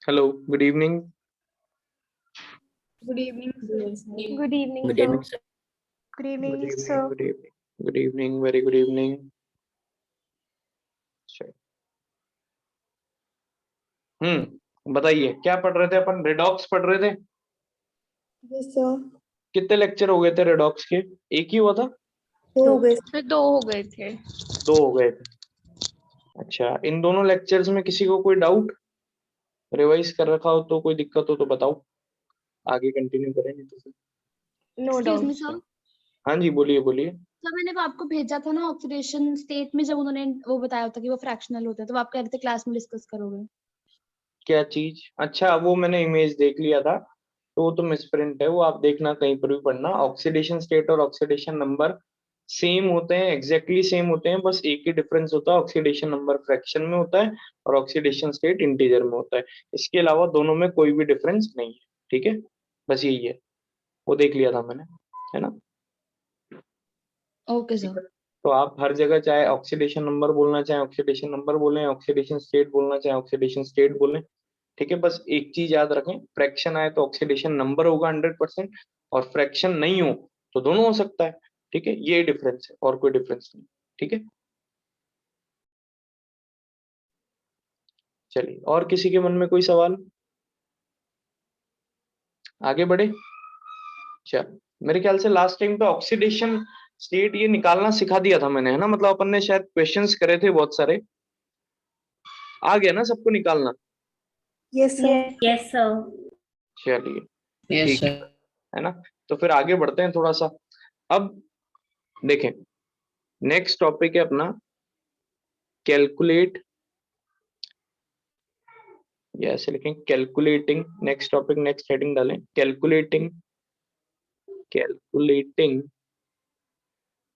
Hello, good evening. Good evening, sir. Good evening, Good sir. evening, sir. Good Good evening, evening, sir. good evening. Good evening, very good evening. बताइए क्या पढ़ रहे थे अपन? Redox पढ़ रहे थे। Yes, sir. कितने लेक्चर हो गए थे रेडॉक्स के? एक ही हुआ था? हो गए। फिर 2 हो गए थे। 2 हो गए थे। अच्छा, इन दोनों लेक्चर्स में किसी को कोई डाउट? रिवाइज कर रखा हो तो कोई दिक्कत हो तो बताओ, आगे कंटिन्यू करें नहीं तो फिर। No Excuse doubt. me, sir. हाँ जी, बोलिए बोलिए। सर मैंने वो आपको भेजा था ना ऑक्सीडेशन स्टेट में, जब उन्होंने वो बताया था कि वो फ्रैक्शनल होता है, तो आप कह रहे थे क्लास में डिस्कस करोगे। क्या चीज? अच्छा, वो मैंने इमेज देख लिया था, तो वो तो मिसप्रिंट है, वो आप देखना कहीं पर भी पढ़ना। ऑक्सीडेशन स्टेट और ऑक्सीडेशन नंबर सेम होते हैं, एग्जैक्टली सेम होते हैं, बस एक ही डिफरेंस होता है, ऑक्सीडेशन नंबर फ्रैक्शन में होता है और ऑक्सीडेशन स्टेट इंटीजर में होता है। इसके अलावा दोनों में कोई भी डिफरेंस नहीं है, ठीक है, बस यही है, वो देख लिया था मैंने, है ना। Okay sir. तो आप हर जगह चाहे ऑक्सीडेशन नंबर बोलना चाहे ऑक्सीडेशन नंबर बोलें, ऑक्सीडेशन स्टेट बोलना चाहे ऑक्सीडेशन स्टेट बोलें, ठीक है। बस एक चीज याद रखें, फ्रैक्शन आए तो ऑक्सीडेशन नंबर होगा 100% और फ्रैक्शन नहीं हो तो दोनों हो सकता है, ठीक है। ये डिफरेंस है और कोई डिफरेंस नहीं, ठीक है। चलिए, और किसी के मन में कोई सवाल? आगे बढ़े। चल, मेरे ख्याल से लास्ट टाइम पे ऑक्सीडेशन स्टेट ये निकालना सिखा दिया था मैंने, है ना। मतलब अपन ने शायद क्वेश्चंस करे थे बहुत सारे, आ गया ना सबको निकालना? Yes, sir. Yes sir. चलिए, Yes, ठीक sir. है ना। तो फिर आगे बढ़ते हैं थोड़ा सा। अब देखें, नेक्स्ट टॉपिक है अपना कैलकुलेट, या ऐसे लिखें calculating. Next topic, next heading डालें calculating, calculating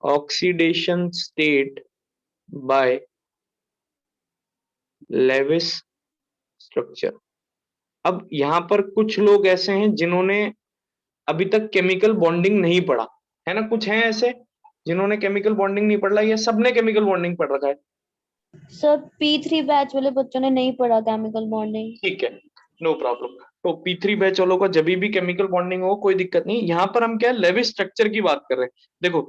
oxidation state by Lewis structure. अब यहाँ पर कुछ लोग ऐसे हैं जिन्होंने अभी तक केमिकल बॉन्डिंग नहीं पढ़ा, है ना। कुछ हैं ऐसे जिन्होंने केमिकल बॉन्डिंग नहीं पढ़ा, या सबने केमिकल बॉन्डिंग पढ़ रखा है? सर P3 बैच वाले बच्चों ने नहीं पढ़ा केमिकल बॉन्डिंग। ठीक है, नो प्रॉब्लम। तो P3 बैच वालों का जब भी केमिकल बॉन्डिंग हो कोई दिक्कत नहीं। यहाँ पर हम क्या लेविस स्ट्रक्चर की बात कर रहे हैं। देखो,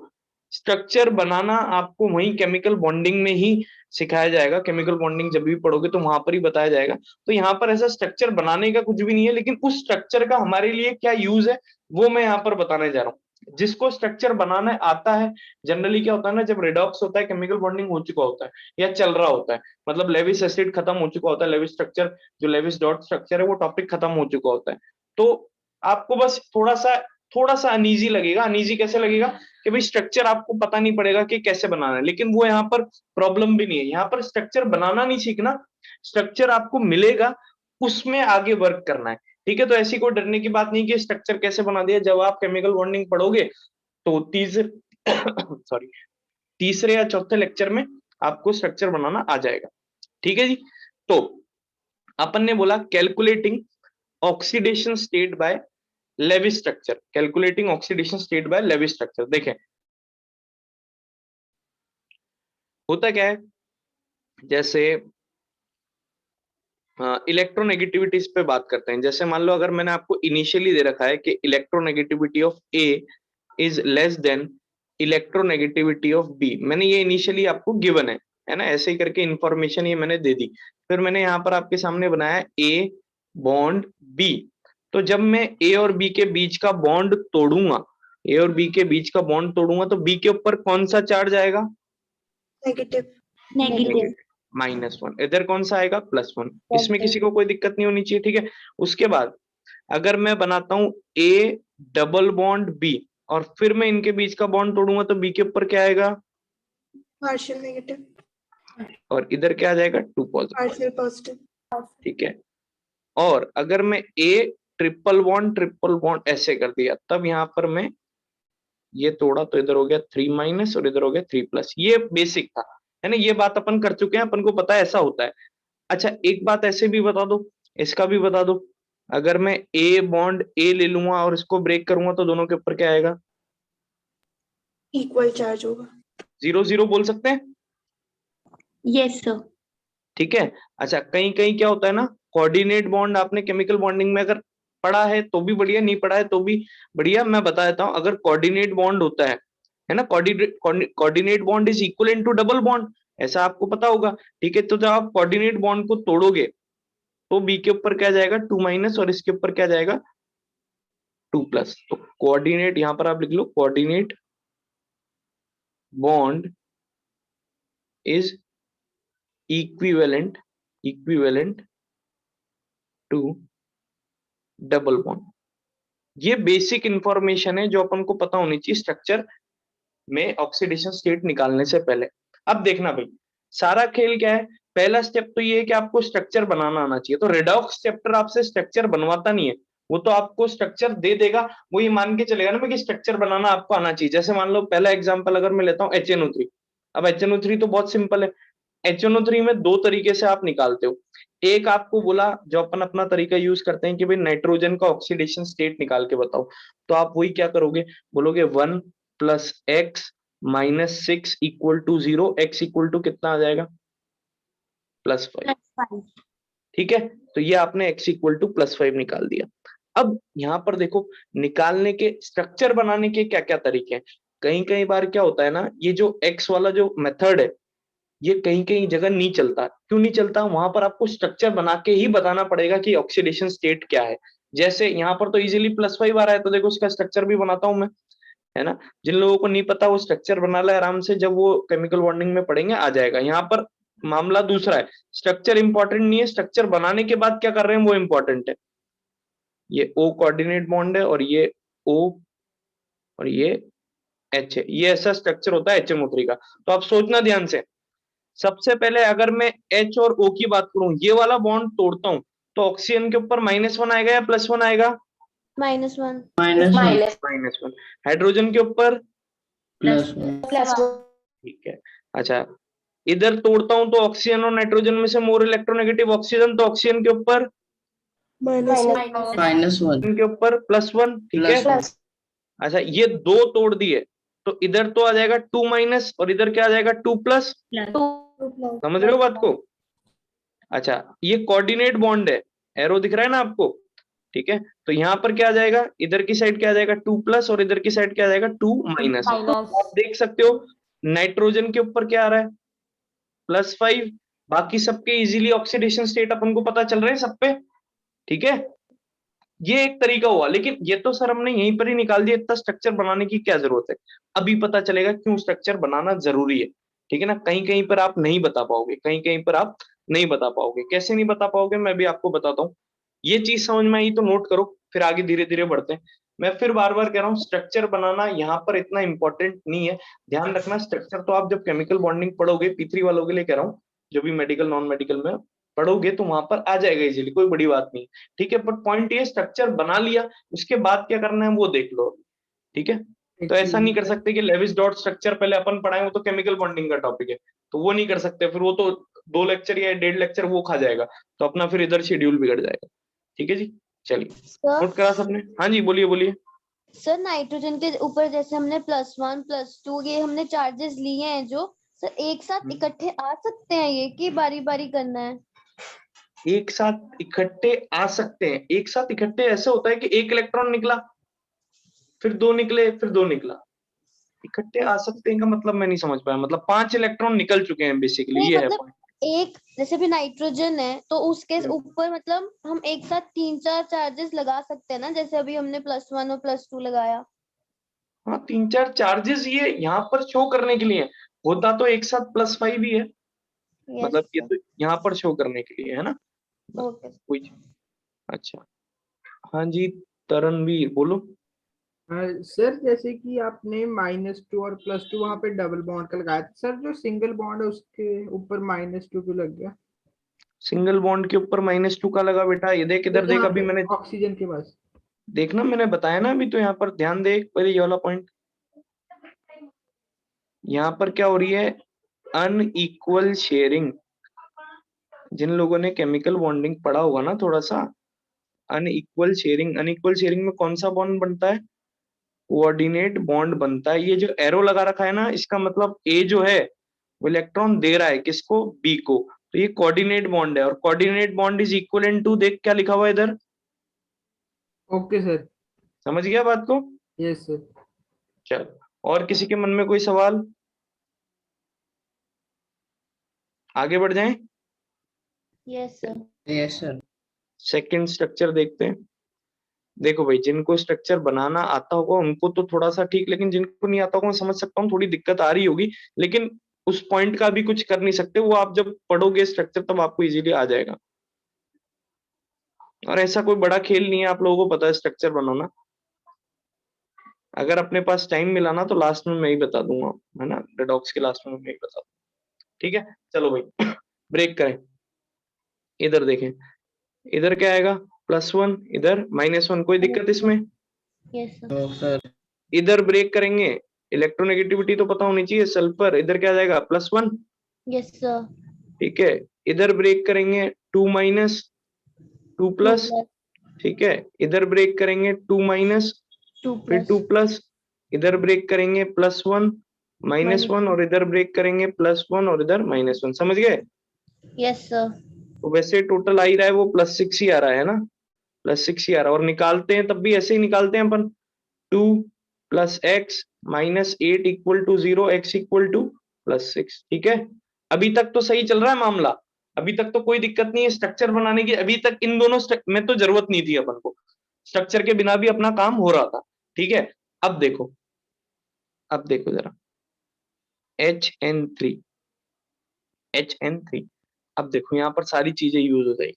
स्ट्रक्चर बनाना आपको वहीं केमिकल बॉन्डिंग में ही सिखाया जाएगा। केमिकल बॉन्डिंग जब भी पढ़ोगे तो वहां पर ही बताया जाएगा। तो यहाँ पर ऐसा स्ट्रक्चर बनाने का कुछ भी नहीं है, लेकिन उस स्ट्रक्चर का हमारे लिए क्या यूज है वो मैं यहाँ पर बताने जा रहा हूँ। जिसको स्ट्रक्चर बनाना आता है, जनरली क्या होता है ना, जब रेडॉक्स होता है केमिकल बॉन्डिंग हो चुका होता है या चल रहा होता है, मतलब लेविस एसिड खत्म हो चुका होता है, लेविस स्ट्रक्चर जो लेविस डॉट स्ट्रक्चर है वो टॉपिक खत्म हो चुका होता है, तो आपको बस थोड़ा सा अनईजी लगेगा। अनईजी कैसे लगेगा कि भाई स्ट्रक्चर आपको पता नहीं पड़ेगा कि कैसे बनाना है, लेकिन वो यहाँ पर प्रॉब्लम भी नहीं है। यहाँ पर स्ट्रक्चर बनाना नहीं सीखना, स्ट्रक्चर आपको मिलेगा, उसमें आगे वर्क करना है, ठीक है। तो ऐसी कोई डरने की बात नहीं कि स्ट्रक्चर कैसे बना दिया। जब आप केमिकल बॉन्डिंग पढ़ोगे तो सॉरी तीसरे या चौथे लेक्चर में आपको स्ट्रक्चर बनाना आ जाएगा, ठीक है जी। तो अपन ने बोला calculating oxidation state by Lewis structure, calculating oxidation state by Lewis structure. देखें होता क्या है, जैसे इलेक्ट्रोनेगेटिविटीज पे बात करते हैं। जैसे मान लो अगर मैंने आपको इनिशियली दे रखा है कि electronegativity of A is less than electronegativity of B, मैंने ये इनिशियली आपको गिवन है ना, ऐसे ही करके इंफॉर्मेशन ये मैंने दे दी। फिर मैंने यहाँ पर आपके सामने बनाया ए बॉन्ड बी। तो जब मैं ए और बी के बीच का बॉन्ड तोड़ूंगा, ए और बी के बीच का बॉन्ड तोड़ूंगा, तो बी के ऊपर कौन सा चार्ज आएगा? Negative. नेगेटिव। -1। इधर कौन सा आएगा? +1। इसमें किसी को कोई दिक्कत नहीं होनी चाहिए, ठीक है। उसके बाद अगर मैं बनाता हूं ए डबल बॉन्ड बी और फिर मैं इनके बीच का बॉन्ड तोड़ूंगा, तो बी के ऊपर क्या आएगा? Partial negative. और इधर क्या आ जाएगा? 2 पॉजिटिव, Partial positive. ठीक है। और अगर मैं ए ट्रिपल बॉन्ड ऐसे कर दिया, तब यहां पर मैं ये तोड़ा तो इधर हो गया 3- और इधर हो गया 3+। ये बेसिक था, है ना। ये बात अपन कर चुके हैं, अपन को पता है ऐसा होता है। अच्छा, एक बात ऐसे भी बता दो, इसका भी बता दो। अगर मैं ए बॉन्ड ए ले लूंगा और इसको ब्रेक करूंगा तो दोनों के ऊपर क्या आएगा? Equal charge होगा. 0-0 बोल सकते हैं, यस सर। ठीक है। अच्छा, कहीं कहीं क्या होता है ना कोऑर्डिनेट बॉन्ड आपने केमिकल बॉन्डिंग में अगर पढ़ा है तो भी बढ़िया, नहीं पढ़ा है तो भी बढ़िया। मैं बता देता हूं, अगर कोऑर्डिनेट बॉन्ड होता है ना, coordinate bond is equal to double bond, ऐसा आपको पता होगा। ठीक है, तो जब आप कोऑर्डिनेट बॉन्ड को तोड़ोगे तो बी के ऊपर क्या जाएगा 2- और इसके ऊपर क्या जाएगा 2+। तो कोऑर्डिनेट यहां पर आप लिख लो, coordinate bond is equivalent to double bond. ये बेसिक इंफॉर्मेशन है जो अपन को पता होनी चाहिए स्ट्रक्चर में ऑक्सीडेशन स्टेट निकालने से पहले। अब देखना भाई, सारा खेल क्या है, पहला स्टेप तो ये है कि आपको स्ट्रक्चर बनाना आना चाहिए। तो रेडॉक्स चैप्टर आपसे स्ट्रक्चर बनवाता नहीं है, वो तो आपको स्ट्रक्चर दे देगा, वो ये मान के चलेगा ना कि स्ट्रक्चर बनाना आपको आना चाहिए। जैसे मान लो पहला एग्जांपल अगर मैं लेता हूं HNO3। अब HNO3 तो बहुत सिंपल है, HNO3 में दो तरीके से आप निकालते हो। एक आपको बोला जो अपन अपना तरीका यूज करते हैं कि भाई नाइट्रोजन का ऑक्सीडेशन स्टेट निकाल के बताओ, तो आप वही क्या करोगे, बोलोगे 1 + x - 6 = 0, x = कितना आ जाएगा +5। ठीक है, तो ये आपने x = +5 निकाल दिया। अब यहाँ पर देखो, निकालने के स्ट्रक्चर बनाने के क्या क्या तरीके हैं। कहीं कहीं बार क्या होता है ना, ये जो x वाला जो मेथड है ये कहीं कहीं जगह नहीं चलता। क्यों नहीं चलता, वहां पर आपको स्ट्रक्चर बना के ही बताना पड़ेगा कि ऑक्सीडेशन स्टेट क्या है। जैसे यहाँ पर तो इजीली +5 आ रहा है, तो देखो इसका स्ट्रक्चर भी बनाता हूं मैं, है ना। जिन लोगों को नहीं पता वो स्ट्रक्चर बना ले आराम से, जब वो केमिकल बॉन्डिंग में पढ़ेंगे आ जाएगा। यहाँ पर मामला दूसरा है, स्ट्रक्चर इंपॉर्टेंट नहीं है, स्ट्रक्चर बनाने के बाद क्या कर रहे हैं वो इंपॉर्टेंट है। ये O कोऑर्डिनेट बॉन्ड है और ये O और ये H है, ये ऐसा स्ट्रक्चर होता है HMO3 का। तो आप सोचना ध्यान से, सबसे पहले अगर मैं H और O की बात करूं, ये वाला बॉन्ड तोड़ता हूं तो ऑक्सीजन के ऊपर -1 आएगा या +1 आएगा, -1 -1। हाइड्रोजन के ऊपर +1 ठीक है। अच्छा, इधर तोड़ता हूं तो ऑक्सीजन और नाइट्रोजन में से मोर इलेक्ट्रोनेगेटिव ऑक्सीजन, तो ऑक्सीजन के ऊपर -1 के ऊपर +1। ठीक है, अच्छा ये दो तोड़ दिए तो इधर तो आ जाएगा 2- और इधर क्या आ जाएगा 2+। समझ रहे हो बात को। अच्छा, ये कोऑर्डिनेट बॉन्ड है, एरो दिख रहा है ना आपको। ठीक है, तो यहाँ पर क्या आ जाएगा, इधर की साइड क्या आ जाएगा 2+ और इधर की साइड क्या आ जाएगा 2-। आप देख सकते हो नाइट्रोजन के ऊपर क्या आ रहा है +5। बाकी सबके इजीली ऑक्सीडेशन स्टेट अपन को पता चल रहे हैं सब पे। ठीक है, ये एक तरीका हुआ, लेकिन ये तो सर हमने यहीं पर ही निकाल दिया, इतना स्ट्रक्चर बनाने की क्या जरूरत है। अभी पता चलेगा क्यों स्ट्रक्चर बनाना जरूरी है। ठीक है ना, कहीं कहीं पर आप नहीं बता पाओगे, कहीं कहीं पर आप नहीं बता पाओगे। कैसे नहीं बता पाओगे, मैं भी आपको बताता हूँ। ये चीज समझ में आई तो नोट करो, फिर आगे धीरे धीरे बढ़ते हैं। मैं फिर बार बार कह रहा हूँ, स्ट्रक्चर बनाना यहाँ पर इतना इंपॉर्टेंट नहीं है। ध्यान रखना, स्ट्रक्चर तो आप जब केमिकल बॉन्डिंग पढ़ोगे, P3 वालों के लिए कह रहा हूँ, जो भी मेडिकल नॉन मेडिकल में पढ़ोगे तो वहां पर आ जाएगा इजीली, कोई बड़ी बात नहीं। ठीक है, बट पॉइंट ये स्ट्रक्चर बना लिया, उसके बाद क्या करना है वो देख लो। ठीक है, तो ऐसा नहीं कर सकते कि लेविस डॉट स्ट्रक्चर पहले अपन पढ़ाएं, वो तो केमिकल बॉन्डिंग का टॉपिक है, तो वो नहीं कर सकते, फिर वो तो 2 लेक्चर या 1.5 लेक्चर वो खा जाएगा, तो अपना फिर इधर शेड्यूल बिगड़ जाएगा। ठीक है जी, चलिए नोट करा सबने। हाँ जी, बोलिए बोलिए। सर नाइट्रोजन के ऊपर जैसे हमने +1 +2 ये हमने चार्जेस लिए हैं जो, सर एक साथ इकट्ठे आ सकते हैं ये कि बारी बारी करना है। एक साथ इकट्ठे आ सकते हैं, एक साथ इकट्ठे ऐसे होता है कि एक इलेक्ट्रॉन निकला, फिर 2 निकले, फिर 2 निकला। इकट्ठे आ सकते हैं का मतलब मैं नहीं समझ पाया, मतलब 5 इलेक्ट्रॉन निकल चुके हैं बेसिकली, नहीं ये है मतलब पॉइंट। एक जैसे भी नाइट्रोजन है तो उसके ऊपर मतलब हम एक साथ 3-4 चार्जेस लगा सकते हैं ना, जैसे अभी हमने +1 और +2 लगाया। हाँ, 3-4 चार्जेस ये यहाँ पर शो करने के लिए है। होता तो एक साथ +5 ही है, मतलब ये तो यहाँ पर शो करने के लिए है ना। ओके कोई अच्छा, हाँ जी, तरणवीर बोलो। सर जैसे कि आपने -2 और +2 वहां पे डबल बॉन्ड का लगाया था सर, जो सिंगल बॉन्ड है उसके ऊपर -2 क्यों लग गया? सिंगल बॉन्ड के ऊपर -2 का लगा बेटा, ये देख इधर देख, अभी मैंने ऑक्सीजन के पास देखना, मैंने बताया ना अभी, तो यहाँ पर ध्यान दे पहले ये वाला पॉइंट। यहाँ पर क्या हो रही है, अनइक्वल शेयरिंग। जिन लोगों ने केमिकल बॉन्डिंग पढ़ा होगा ना थोड़ा सा, अनइक्वल शेयरिंग, अनइक्वल शेयरिंग में कौन सा बॉन्ड बनता है, कोऑर्डिनेट बॉन्ड बनता है। ये जो एरो लगा रखा है ना, इसका मतलब ए जो है वो इलेक्ट्रॉन दे रहा है किसको, बी को, तो ये कोऑर्डिनेट बॉन्ड है और coordinate bond is equivalent to, देख क्या लिखा हुआ है इधर, ओके सर। समझ गया बात को? Yes sir. चलो, और किसी के मन में कोई सवाल? आगे बढ़ जाएं। Yes sir. Yes sir. Second structure देखते हैं। देखो भाई, जिनको स्ट्रक्चर बनाना आता होगा उनको तो थोड़ा सा ठीक, लेकिन जिनको नहीं आता होगा मैं समझ सकता हूँ थोड़ी दिक्कत आ रही होगी, लेकिन उस पॉइंट का भी कुछ कर नहीं सकते, वो आप जब पढ़ोगे स्ट्रक्चर तब आपको इजीली आ जाएगा। और ऐसा कोई बड़ा खेल नहीं है, आप लोगों को पता है स्ट्रक्चर बनाना। अगर अपने पास टाइम मिला ना तो लास्ट में मैं ही बता दूंगा, है ना, रेडॉक्स के लास्ट में मैं ही बता दूंगा। ठीक है, चलो भाई ब्रेक करें। इधर देखें, इधर क्या आएगा, +1, इधर -1, कोई दिक्कत इसमें? Yes sir. तो सर इधर ब्रेक करेंगे, इलेक्ट्रोनेगेटिविटी तो पता होनी चाहिए, सल्फर, इधर क्या आ जाएगा, +1। Yes sir. ठीक है, इधर ब्रेक करेंगे 2 माइनस 2 प्लस, ठीक है, इधर ब्रेक करेंगे 2 माइनस 2 फिर 2 प्लस, इधर ब्रेक करेंगे +1 -1 और इधर ब्रेक करेंगे +1 और इधर -1, समझ गए? Yes sir. तो वैसे टोटल आ ही रहा है वो +6 ही आ रहा है ना, +6 ही आ रहा है, और निकालते हैं तब भी ऐसे ही निकालते हैं अपन, 2 + x - 8 = 0, x = +6। ठीक है, अभी तक तो सही चल रहा है मामला, अभी तक तो कोई दिक्कत नहीं है स्ट्रक्चर बनाने की, अभी तक इन दोनों में तो जरूरत नहीं थी अपन को, स्ट्रक्चर के बिना भी अपना काम हो रहा था। ठीक है, अब देखो जरा HN3, अब देखो यहाँ पर सारी चीजें यूज हो जाएगी।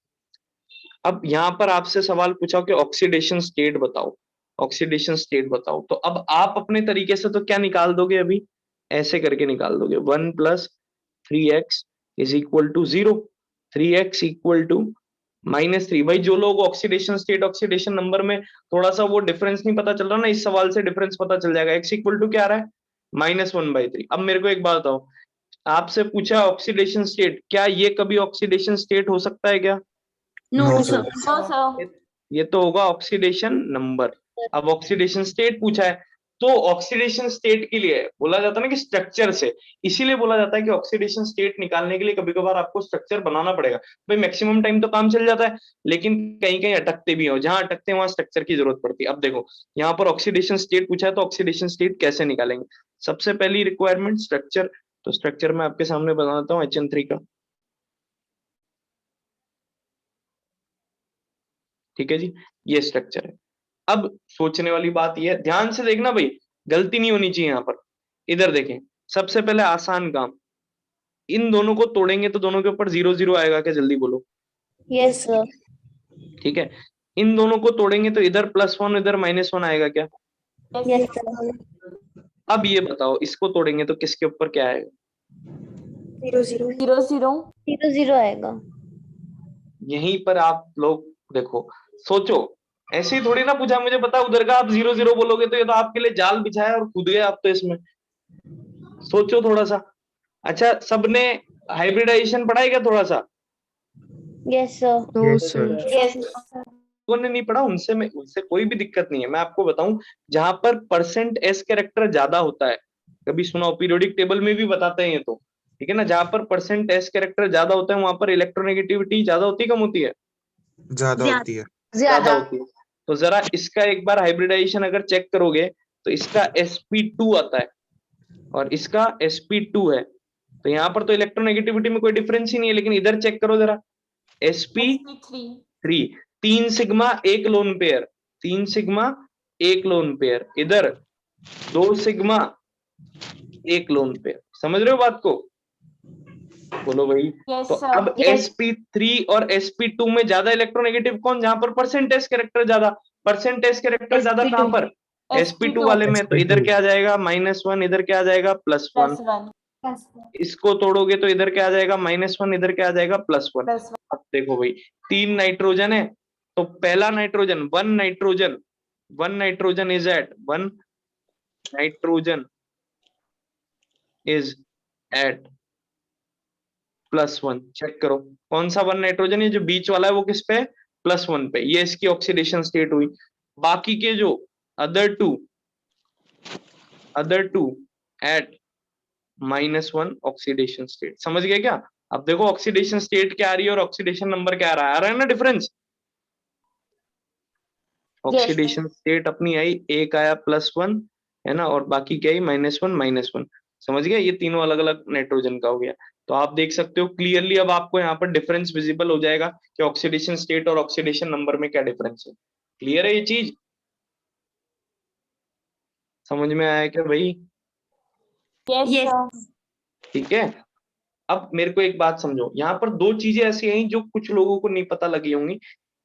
अब यहाँ पर आपसे सवाल पूछा कि ऑक्सीडेशन स्टेट बताओ, ऑक्सीडेशन स्टेट बताओ, तो अब आप अपने तरीके से तो क्या निकाल दोगे, अभी ऐसे करके निकाल दोगे, 1 + 3x = 0, 3x = -3। भाई जो लोग ऑक्सीडेशन स्टेट, ऑक्सीडेशन नंबर में थोड़ा सा वो डिफरेंस नहीं पता चल रहा ना, इस सवाल से डिफरेंस पता चल जाएगा, x = क्या आ रहा है, -1/3। अब मेरे को एक बात बताओ, आपसे पूछा ऑक्सीडेशन स्टेट, क्या ये कभी ऑक्सीडेशन स्टेट हो सकता है क्या? No sir. सर। ये तो होगा ऑक्सीडेशन नंबर। अब ऑक्सीडेशन स्टेट पूछा है, तो ऑक्सीडेशन स्टेट के लिए बोला जाता है ना कि स्ट्रक्चर से, इसीलिए बोला जाता है कि ऑक्सीडेशन स्टेट निकालने के लिए कभी कभार आपको स्ट्रक्चर बनाना पड़ेगा। भाई मैक्सिमम टाइम तो काम चल जाता है, लेकिन कहीं कहीं अटकते भी हो, जहां अटकते हैं वहां स्ट्रक्चर की जरूरत पड़ती है। अब देखो यहाँ पर ऑक्सीडेशन स्टेट पूछा है, तो ऑक्सीडेशन स्टेट कैसे निकालेंगे? सबसे पहली रिक्वायरमेंट स्ट्रक्चर, तो स्ट्रक्चर मैं आपके सामने बता देता हूँ HN3 का। ठीक है जी, ये स्ट्रक्चर है। अब सोचने वाली बात ये है, ध्यान से देखना भाई, गलती नहीं होनी चाहिए यहाँ पर। इधर देखें, सबसे पहले आसान काम, इन दोनों को तोड़ेंगे तो दोनों के ऊपर 0 0 आएगा क्या, जल्दी बोलो। Yes sir. ठीक है, इन दोनों को तोड़ेंगे तो इधर +1 इधर -1 आएगा क्या? Yes sir. अब ये बताओ, इसको तोड़ेंगे तो किसके ऊपर क्या आएगा? 0 0 0 0 आएगा। यहीं पर आप लोग देखो, सोचो, ऐसे ही थोड़ी ना पूछा, मुझे पता उधर का आप 0 0 बोलोगे तो ये तो आपके लिए जाल बिछाया और कूद गए आप तो इसमें, सोचो थोड़ा सा। अच्छा, सबने हाइब्रिडाइजेशन पढ़ा है क्या थोड़ा सा? Yes sir. Yes sir. Yes. लोगों ने नहीं पढ़ा, उनसे कोई भी दिक्कत नहीं है। मैं आपको बताऊं, जहां पर %s कैरेक्टर ज्यादा होता है, कभी सुना हो, पीरियोडिक टेबल में भी बताते हैं ये तो, ठीक है ना, जहां पर %s कैरेक्टर ज्यादा होता है वहां पर इलेक्ट्रोनेगेटिविटी ज्यादा होती है, कम होती है? ज्यादा होती है। ज्यादा होती है। तो जरा इसका एक बार हाइब्रिडाइजेशन अगर चेक करोगे तो इसका sp2 आता है और इसका sp2 है, तो यहाँ पर तो इलेक्ट्रोनेगेटिविटी में कोई डिफरेंस ही नहीं है, लेकिन इधर चेक करो जरा, sp3, 3 sigma 1 lone pair, 3 sigma 1 lone pair, इधर 2 सिग्मा 1 लोन पेयर, समझ रहे हो बात को? बोलो भाई। तो अब sp3 और sp2 में ज्यादा इलेक्ट्रोनेगेटिव कौन, जहां पर % कैरेक्टर ज्यादा, % कैरेक्टर ज्यादा कहां पर, sp2 वाले में, तो इधर क्या आ जाएगा, -1, इधर क्या आ जाएगा, +1, इसको तोड़ोगे तो इधर क्या आ जाएगा, -1, इधर क्या आ जाएगा, +1। अब देखो भाई, 3 नाइट्रोजन है, तो पहला nitrogen, 1 nitrogen is at 1 nitrogen is at +1, check करो कौन सा 1 नाइट्रोजन है, जो बीच वाला है वो किस पे, +1 पे, ये इसकी ऑक्सीडेशन स्टेट हुई। बाकी के जो other two at -1 oxidation state, समझ गए क्या? अब देखो ऑक्सीडेशन स्टेट क्या आ रही है और ऑक्सीडेशन नंबर क्या आ रहा है ना डिफरेंस। ऑक्सीडेशन स्टेट अपनी आई, एक आया +1 है ना, और बाकी क्या आई -1 -1। समझ गए, ये तीनों अलग अलग नाइट्रोजन का हो गया। तो आप देख सकते हो क्लियरली, अब आपको यहाँ पर डिफरेंस विजिबल हो जाएगा कि ऑक्सीडेशन स्टेट और ऑक्सीडेशन नंबर में क्या डिफरेंस है। क्लियर है ये चीज, समझ में आया क्या भाई? यस ठीक है। अब मेरे को एक बात समझो, यहाँ पर दो चीजें ऐसी हैं जो कुछ लोगों को नहीं पता लगी होंगी।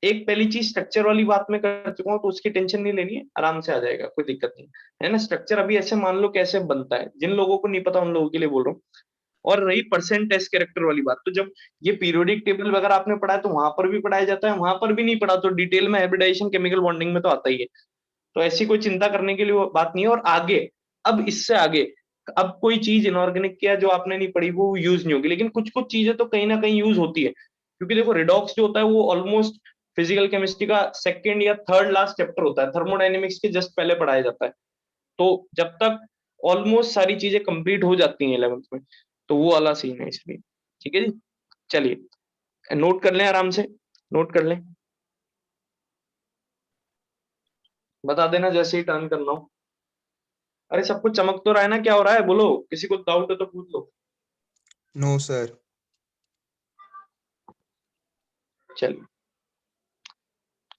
एक पहली चीज, स्ट्रक्चर वाली बात मैं कर चुका हूँ, तो उसकी टेंशन नहीं लेनी है, आराम से आ जाएगा, कोई दिक्कत नहीं है ना। स्ट्रक्चर अभी ऐसे मान लो कैसे बनता है, जिन लोगों को नहीं पता उन लोगों के लिए बोल रहा हूँ। और रही परसेंट टेस्ट कैरेक्टर वाली बात, तो जब ये पीरियोडिक टेबल वगैरह आपने पढ़ा है तो वहां पर भी पढ़ाया जाता है, वहां पर भी नहीं पढ़ा तो डिटेल में हाइब्रिडाइजेशन केमिकल बॉन्डिंग में तो आता ही है। तो ऐसी कोई चिंता करने के लिए वो बात नहीं है। और आगे, अब इससे आगे, अब कोई चीज इनऑर्गेनिक की है जो आपने नहीं पढ़ी वो यूज नहीं होगी, लेकिन कुछ कुछ चीजें तो कहीं ना कहीं यूज होती है। क्योंकि देखो रिडॉक्स जो होता है वो ऑलमोस्ट फिजिकल केमिस्ट्री का सेकंड या थर्ड लास्ट चैप्टर होता है, थर्मोडायनेमिक्स के जस्ट पहले पढ़ाया जाता है। तो जब तक ऑलमोस्ट सारी चीजें कंप्लीट हो जाती हैं 11th में, तो वो वाला सीन है इसलिए। ठीक है जी, चलिए नोट कर लें, आराम से नोट कर लें, बता देना जैसे ही टर्न करना हो। अरे सब कुछ चमक तो रहा है ना, क्या हो रहा है बोलो, किसी को डाउट है तो पूछ लो। No sir. चलिए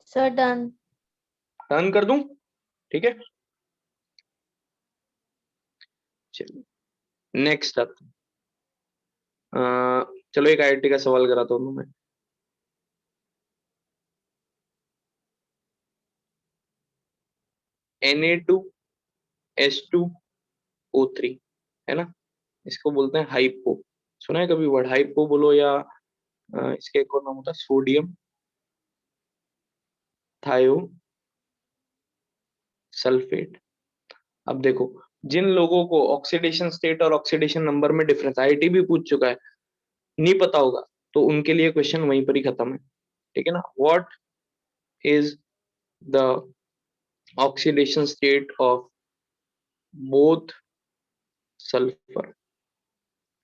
सर डन। टर्न कर दूं, ठीक है। चलिए नेक्स्ट अब चलो एक आईआईटी का सवाल कराता हूँ मैं। Na2H2O3 है ना, इसको बोलते हैं हाइपो। सुना है कभी वर्ड हाइपो बोलो, या इसके एक और नाम होता है सोडियम थायो सल्फेट। अब देखो, जिन लोगों को ऑक्सीडेशन स्टेट और ऑक्सीडेशन नंबर में डिफरेंस, आईआईटी भी पूछ चुका है, नहीं पता होगा तो उनके लिए क्वेश्चन वहीं पर ही खत्म है। ठीक है ना, what is the oxidation state of both sulphur.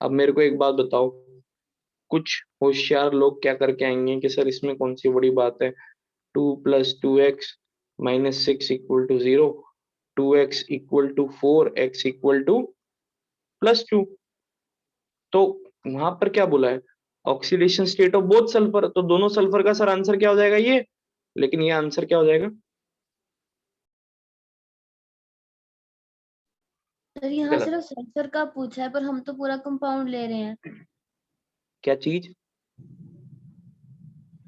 अब मेरे को एक बात बताओ, कुछ होशियार लोग क्या करके आएंगे कि सर इसमें कौन सी बड़ी बात है, 2 + 2x - 6 = 0, 2x = 4, x = +2। तो वहां पर क्या बोला है, oxidation state of both sulphur, तो दोनों सल्फर का सर आंसर क्या हो जाएगा ये, लेकिन ये आंसर क्या हो जाएगा? सर यहाँ गलत। सिर्फ सल्फर का पूछा है, पर हम तो पूरा कंपाउंड ले रहे हैं। क्या चीज,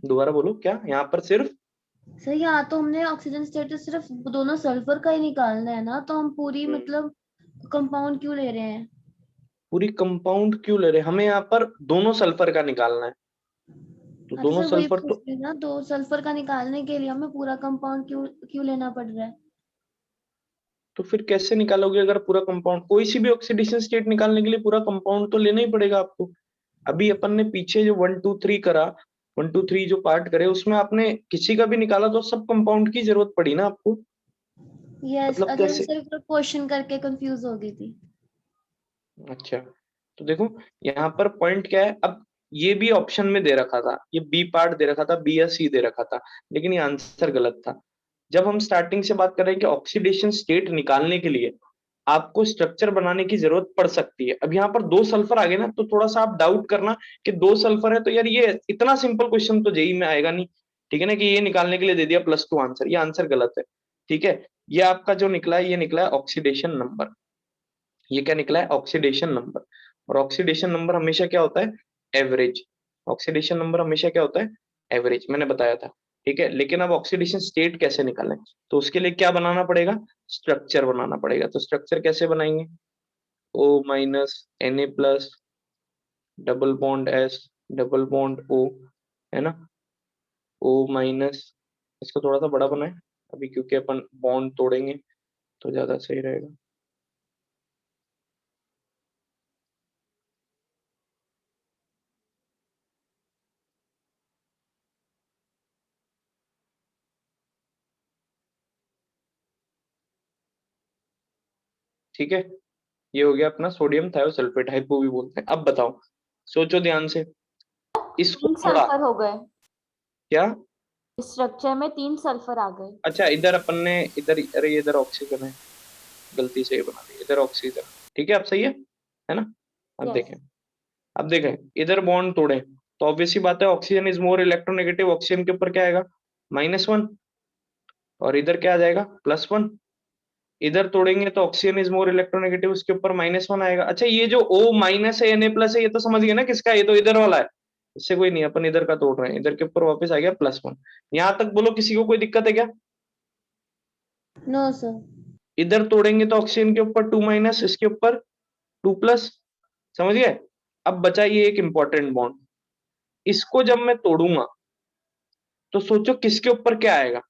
दोबारा बोलो, क्या यहाँ पर सिर्फ? सर यहाँ तो हमने ऑक्सीजन स्टेटस सिर्फ दोनों सल्फर का ही निकालना है ना, तो हम पूरी मतलब कंपाउंड क्यों ले रहे हैं? पूरी कंपाउंड क्यों ले रहे हैं, हमें यहाँ पर दोनों सल्फर का निकालना है, तो हाँ तो दोनों सर वही सल्फर पूछ तो रही हूँ ना, दो सल्फर का निकालने के लिए हमें पूरा कंपाउंड क्यों क्यों लेना पड़ रहा है? तो फिर कैसे निकालोगे अगर पूरा कंपाउंड, कोई सी भी ऑक्सीडेशन स्टेट निकालने के लिए पूरा कंपाउंड तो लेना ही पड़ेगा आपको। अभी अपन ने पीछे जो 1 2 3 करा, 1 2 3 जो पार्ट करे उसमें आपने किसी का भी निकाला तो सब कंपाउंड की जरूरत पड़ी ना आपको। यस, मतलब अगर मैं कैसे? सिर्फ क्वेश्चन करके कंफ्यूज हो गई थी। अच्छा, तो देखो यहाँ पर पॉइंट क्या है, अब ये भी ऑप्शन में दे रखा था, ये बी पार्ट दे रखा था, बी या सी दे रखा था, लेकिन ये आंसर गलत था। जब हम स्टार्टिंग से बात कर रहे हैं कि ऑक्सीडेशन स्टेट निकालने के लिए आपको स्ट्रक्चर बनाने की जरूरत पड़ सकती है, अब यहाँ पर दो सल्फर आ गए ना, तो थोड़ा सा आप डाउट करना कि दो सल्फर है तो यार ये इतना सिंपल क्वेश्चन तो जेई में आएगा नहीं। ठीक है ना, कि ये निकालने के लिए दे दिया +2 आंसर, ये आंसर गलत है। ठीक है, ये आपका जो निकला है, ये निकला है ऑक्सीडेशन नंबर। ये क्या निकला है, ऑक्सीडेशन नंबर। और ऑक्सीडेशन नंबर हमेशा क्या होता है, एवरेज। ऑक्सीडेशन नंबर हमेशा क्या होता है, एवरेज, मैंने बताया था। ठीक है, लेकिन अब ऑक्सीडेशन स्टेट कैसे निकालें, तो उसके लिए क्या बनाना पड़ेगा, स्ट्रक्चर बनाना पड़ेगा। तो स्ट्रक्चर कैसे बनाएंगे, O - Na+, double bond S, double bond O, है ना, O-, इसको थोड़ा सा बड़ा बनाए अभी, क्योंकि अपन बॉन्ड तोड़ेंगे तो ज्यादा सही रहेगा। ठीक है, ये हो गया अपना सोडियम थायोसल्फेट, हाइपो भी बोलते हैं। अब बताओ, सोचो ध्यान से, इसको 3 थोड़ा सल्फर हो गए, क्या, स्ट्रक्चर में 3 सल्फर आ गए। अच्छा इधर अपन ने इधर, अरे इधर ऑक्सीजन है, गलती से ये बना दी, इधर ऑक्सीजन, ठीक है अब सही है ना। अब Yes. देखें, अब देखें इधर बॉन्ड तोड़े तो ऑब्वियस सी बात है oxygen is more electronegative, oxygen के ऊपर क्या आएगा -1, और इधर क्या आ जाएगा +1। इधर तोड़ेंगे तो ऑक्सीजन इज मोर इलेक्ट्रोनेगेटिव, उसके ऊपर -1 आएगा। अच्छा ये जो O- है Na+ है, ये तो समझ गए ना किसका, ये तो इधर वाला है, इससे कोई नहीं, अपन इधर का तोड़ रहे हैं, इधर के ऊपर वापस आ गया +1। यहाँ तक बोलो किसी को कोई दिक्कत है क्या? No sir. इधर तोड़ेंगे तो ऑक्सीजन के ऊपर 2-, इसके ऊपर 2+, समझ गए। अब बचा ये एक इंपॉर्टेंट बॉन्ड, इसको जब मैं तोड़ूंगा तो सोचो किसके ऊपर क्या आएगा।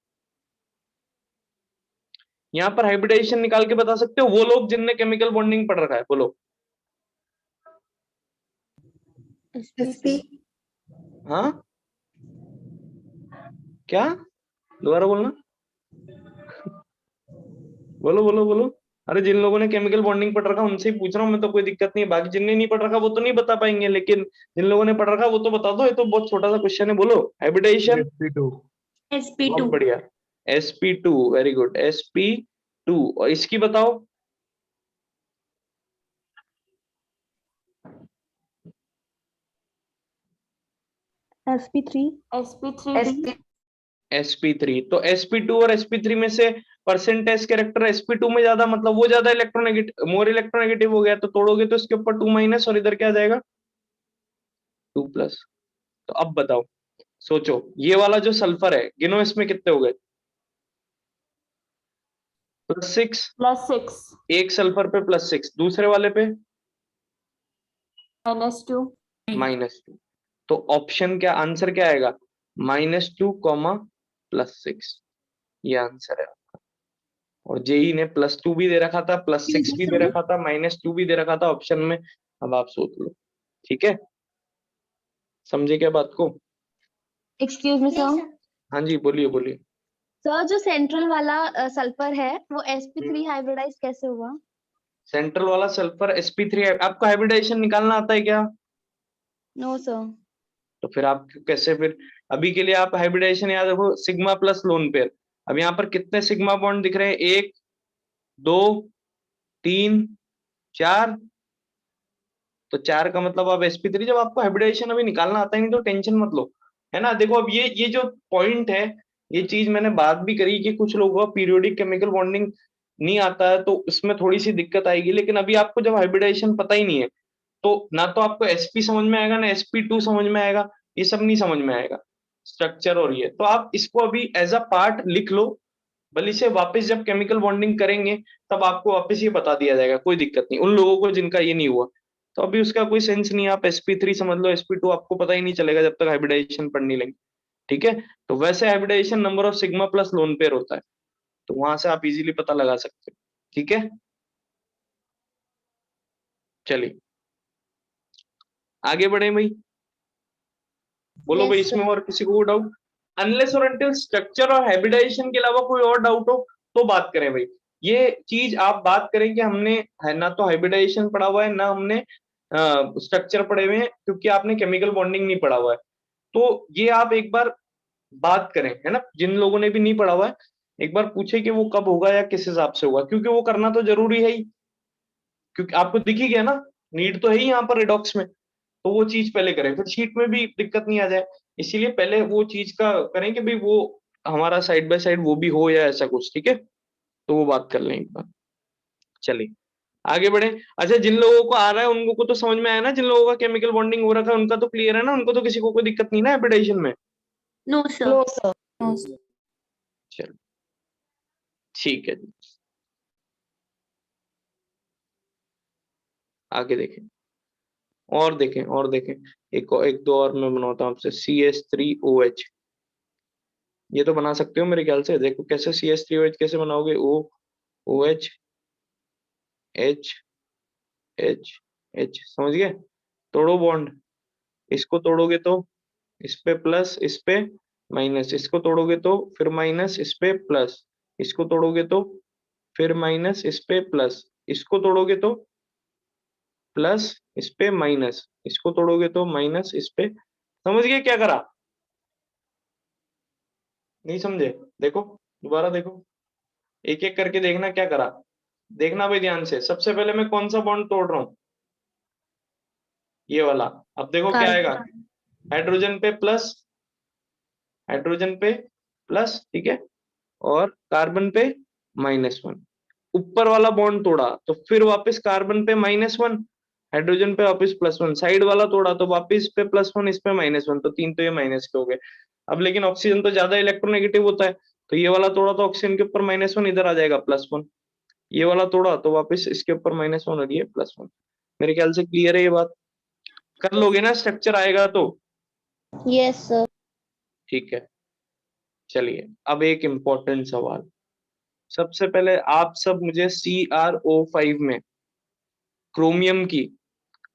यहाँ पर हाइब्रिडाइजेशन निकाल के बता सकते हो वो लोग जिनने केमिकल बॉन्डिंग पढ़ रखा है, बोलो। sp हाँ क्या, दोबारा बोलना, बोलो बोलो बोलो। अरे जिन लोगों ने केमिकल बॉन्डिंग पढ़ रखा उनसे ही पूछ रहा हूँ मैं, तो कोई दिक्कत नहीं है, बाकी जिनने नहीं पढ़ रखा वो तो नहीं बता पाएंगे, लेकिन जिन लोगों ने पढ़ रखा वो तो बता दो, ये तो बहुत छोटा सा क्वेश्चन है, बोलो हाइब्रिडाइजेशन। बहुत बढ़िया, sp2, वेरी गुड, sp2। और इसकी बताओ, sp3 sp3 sp3। तो sp2 और sp3 में से परसेंटेज कैरेक्टर sp2 में ज्यादा, मतलब वो ज्यादा इलेक्ट्रोनेगेटिव, मोर इलेक्ट्रोनेगेटिव हो गया, तो तोड़ोगे तो इसके ऊपर 2-, और इधर क्या आ जाएगा 2+। तो अब बताओ, सोचो ये वाला जो सल्फर है, गिनो इसमें कितने हो गए, +6, +6 एक सल्फर पे +6, दूसरे वाले पे -2 -2। तो ऑप्शन क्या, आंसर क्या आएगा, -2, +6, ये आंसर है आपका। और जेई ने +2 भी दे रखा था, +6 भी दे रखा था, -2 भी दे रखा था ऑप्शन में। अब आप सोच लो, ठीक है, समझे क्या बात को? Excuse me sir. हाँ जी बोलिए बोलिए। सर जो सेंट्रल वाला सल्फर है वो sp3 हाइब्रिडाइज कैसे हुआ? सेंट्रल वाला सल्फर sp3 है, आपको हाइब्रिडाइजेशन निकालना आता है क्या? No sir. तो फिर आप कैसे, फिर अभी के लिए आप हाइब्रिडाइजेशन याद रखो, सिग्मा प्लस लोन पेयर। अब यहाँ पर कितने सिग्मा बॉन्ड दिख रहे हैं, 1 2 3 4, तो 4 का मतलब आप sp3, जब आपको हाइब्रिडाइजेशन अभी निकालना आता है नहीं तो टेंशन मत लो, है ना। देखो अब ये जो पॉइंट है, ये चीज मैंने बात भी करी कि कुछ लोगों का पीरियोडिक केमिकल बॉन्डिंग नहीं आता है तो उसमें थोड़ी सी दिक्कत आएगी, लेकिन अभी आपको जब हाइब्रिडाइजेशन पता ही नहीं है तो ना तो आपको sp समझ में आएगा ना sp2 समझ में आएगा, ये सब नहीं समझ में आएगा स्ट्रक्चर। और ये तो आप इसको अभी एज अ पार्ट लिख लो, बल्कि से वापस जब केमिकल बॉन्डिंग करेंगे तब आपको वापस ये बता दिया जाएगा, कोई दिक्कत नहीं उन लोगों को जिनका ये नहीं हुआ। तो अभी उसका कोई सेंस नहीं है, आप sp3 समझ लो, sp2 आपको पता ही नहीं चलेगा जब तक हाइब्रिडाइजेशन पढ़ नहीं लेंगे, ठीक है। तो वैसे hybridization number of sigma plus lone pair होता है, तो वहां से आप इजीली पता लगा सकते हो, ठीक है। चलिए आगे बढ़े भाई, बोलो भाई, Yes, इसमें और किसी को डाउट? अनलेस और अनटिल स्ट्रक्चर और हाइब्रिडाइजेशन के अलावा कोई और डाउट हो तो बात करें भाई। ये चीज आप बात करें कि हमने है ना तो हाइब्रिडाइजेशन पढ़ा हुआ है ना हमने स्ट्रक्चर पढ़े हुए हैं, क्योंकि आपने केमिकल बॉन्डिंग नहीं पढ़ा हुआ है। तो ये आप एक बार बात करें, है ना, जिन लोगों ने भी नहीं पढ़ा हुआ है एक बार पूछे कि वो कब होगा या किस हिसाब से होगा, क्योंकि वो करना तो जरूरी है ही, क्योंकि आपको दिख ही गया ना, नीड तो है ही यहाँ पर रिडॉक्स में, तो वो चीज पहले करें, फिर शीट में भी दिक्कत नहीं आ जाए। इसीलिए पहले वो चीज का करें कि भाई वो हमारा साइड बाय साइड वो भी हो या ऐसा कुछ, ठीक है, तो वो बात कर लें एक बार। चलिए आगे बढ़े। अच्छा जिन लोगों को आ रहा है उनको को तो समझ में आया ना, जिन लोगों का केमिकल बॉन्डिंग हो रखा है उनका तो क्लियर है ना, उनको तो किसी को कोई दिक्कत नहीं ना हाइब्रिडाइजेशन में? no sir. नो सर चलो ठीक है जी, आगे देखें, और देखें और देखें, एक दो और मैं बनाता हूँ आपसे, CH3OH, ये तो बना सकते हो मेरे ख्याल से। देखो कैसे CH3OH कैसे बनाओगे, OH H H H, समझ गए। तोड़ो बॉन्ड, इसको तोड़ोगे तो इस पे प्लस, इस पे माइनस, इसको तोड़ोगे तो फिर माइनस, इस पे प्लस, इसको तोड़ोगे तो फिर माइनस, इस पे प्लस, इसको तोड़ोगे तो प्लस इस पे माइनस, इसको तोड़ोगे तो माइनस इस पे। समझ गए क्या करा? नहीं समझे? देखो दोबारा देखो, एक एक करके देखना क्या करा। देखना भाई ध्यान से। सबसे पहले मैं कौन सा बॉन्ड तोड़ रहा हूं? ये वाला। अब देखो क्या आएगा, हाइड्रोजन पे प्लस, हाइड्रोजन पे प्लस, ठीक है, और कार्बन पे -1। ऊपर वाला बॉन्ड तोड़ा तो फिर वापस कार्बन पे -1, हाइड्रोजन पे वापस +1, साइड वाला तोड़ा तो वापस पे +1, इस पे -1, तो 3 तो ये माइनस के हो गए। अब लेकिन ऑक्सीजन तो ज्यादा इलेक्ट्रोनेगेटिव होता है, तो ये वाला तोड़ा तो ऑक्सीजन के ऊपर -1, इधर आ जाएगा +1। ये वाला तोड़ा तो वापस इसके ऊपर -1 और ये +1। मेरे ख्याल से क्लियर है ये बात? कर लोगे ना स्ट्रक्चर आएगा तो? Yes sir. ठीक है, चलिए अब एक इम्पोर्टेंट सवाल। सबसे पहले आप सब मुझे CrO5 में क्रोमियम की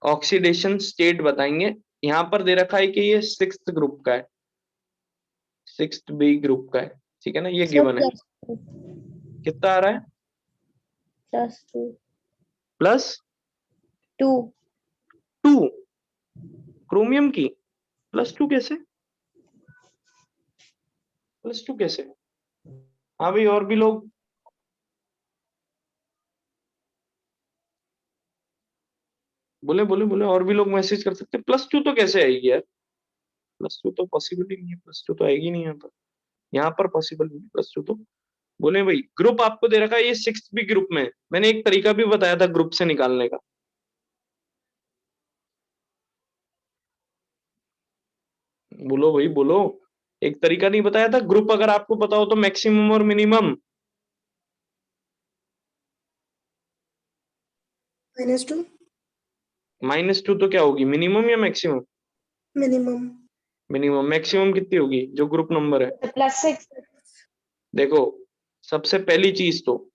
ऑक्सीडेशन स्टेट बताएंगे। यहां पर दे रखा है कि ये 6th ग्रुप का है, 6th B ग्रुप का है, ठीक है ना, ये गिवन है। कितना आ रहा है? +2 +2 क्रोमियम की +2 कैसे? +2 कैसे? हाँ भाई, और भी लोग बोले बोले बोले, और भी लोग मैसेज कर सकते हैं। +2 तो कैसे आएगी यार? +2 तो पॉसिबल ही नहीं है, +2 तो आएगी नहीं यहाँ पर, यहाँ पर पॉसिबल नहीं +2 तो। बोले भाई ग्रुप आपको दे रखा है ये 6th B ग्रुप में, मैंने एक तरीका भी बताया था ग्रुप से निकालने का। बोलो भाई बोलो, एक तरीका नहीं बताया था ग्रुप अगर आपको पता हो तो, मैक्सिमम और मिनिमम। -2 -2 तो क्या होगी, मिनिमम या मैक्सिमम? Minimum minimum. मैक्सिमम कितनी होगी जो ग्रुप नंबर है? +6। देखो सबसे पहली चीज तो,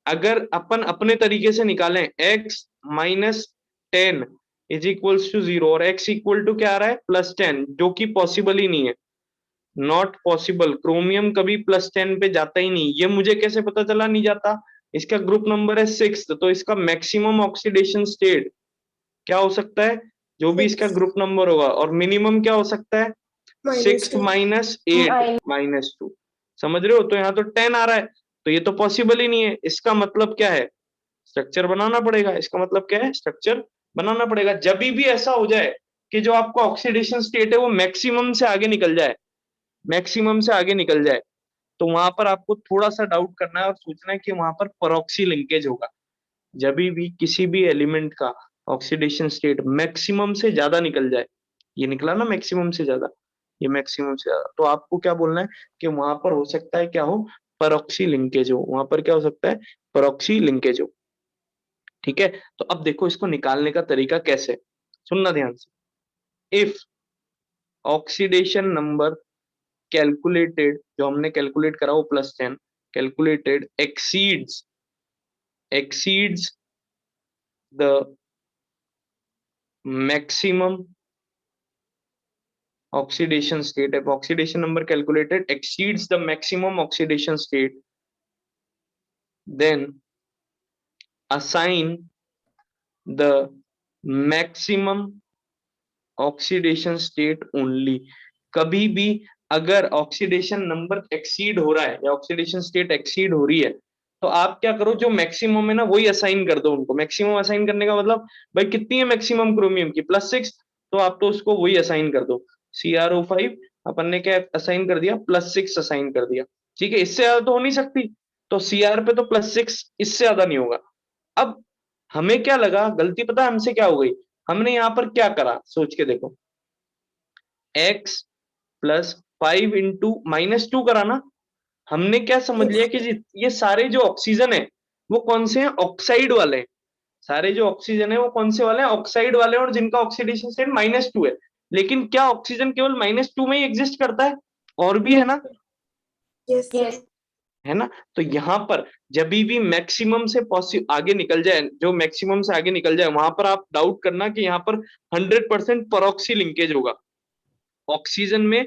अगर अपन अपने तरीके से निकालें x -10 = 0 और x = क्या आ रहा है, +10, जो कि पॉसिबल ही नहीं है, नॉट पॉसिबल। क्रोमियम कभी +10 पे जाता ही नहीं। ये मुझे कैसे पता चला नहीं जाता? इसका ग्रुप नंबर है 6th, तो इसका मैक्सिमम ऑक्सीडेशन स्टेट क्या हो सकता है, जो भी इसका ग्रुप नंबर होगा, और मिनिमम क्या हो सकता है, 6 -2 -8 -2। समझ रहे हो? तो यहाँ तो 10 आ रहा है, तो ये तो पॉसिबल ही नहीं है। इसका मतलब क्या है, स्ट्रक्चर बनाना पड़ेगा। इसका मतलब क्या है, स्ट्रक्चर बनाना पड़ेगा। जब भी ऐसा हो जाए कि जो आपका ऑक्सीडेशन स्टेट है वो मैक्सिमम से आगे निकल जाए, मैक्सिमम से आगे निकल जाए, तो वहां पर आपको थोड़ा सा डाउट करना है और सोचना है कि वहां पर परऑक्सी लिंकेज होगा। जब भी किसी भी एलिमेंट का ऑक्सीडेशन स्टेट मैक्सिमम से ज्यादा निकल जाए, ये निकला ना मैक्सिमम से ज्यादा, ये मैक्सिमम से ज्यादा, तो आपको क्या बोलना है कि वहां पर हो सकता है क्या हो, परऑक्सी लिंकेज हो। वहां पर क्या हो सकता है, परऑक्सी लिंकेज हो। ठीक है, तो अब देखो इसको निकालने का तरीका कैसे, सुनना ध्यान से। इफ ऑक्सीडेशन नंबर कैलकुलेटेड, जो हमने कैलकुलेट करा वो +10, calculated exceeds the maximum oxidation state, if oxidation number calculated exceeds the maximum oxidation state, then assign the maximum oxidation state only। कभी भी अगर ऑक्सीडेशन नंबर एक्सीड हो रहा है या ऑक्सीडेशन स्टेट एक्सीड हो रही है, तो आप क्या करो, जो मैक्सिमम है ना वही असाइन कर दो उनको। मैक्सिमम असाइन करने का मतलब, भाई कितनी है मैक्सिमम क्रोमियम की, +6, तो आप तो उसको वही असाइन कर दो। CrO5 अपन ने क्या असाइन कर दिया, +6 असाइन कर दिया। ठीक है, इससे ज्यादा तो हो नहीं सकती, तो Cr पे तो +6, इससे ज्यादा नहीं होगा। अब हमें क्या लगा, गलती पता है हमसे क्या हो गई, हमने यहाँ पर क्या करा, सोच के देखो, x + 5 × -2 करा ना। हमने क्या समझ लिया कि ये सारे जो ऑक्सीजन है वो कौन से हैं, ऑक्साइड वाले हैं। सारे जो ऑक्सीजन है वो कौन से वाले हैं, ऑक्साइड वाले हैं, और जिनका ऑक्सीडेशन स्टेट -2 है। लेकिन क्या ऑक्सीजन केवल -2 में ही एग्जिस्ट करता है, और भी है ना, यस है ना? तो यहाँ पर जब भी मैक्सिमम से आगे निकल जाए, जो मैक्सिमम से आगे निकल जाए, वहां पर आप डाउट करना कि यहाँ पर 100% परऑक्सी लिंकेज होगा, ऑक्सीजन में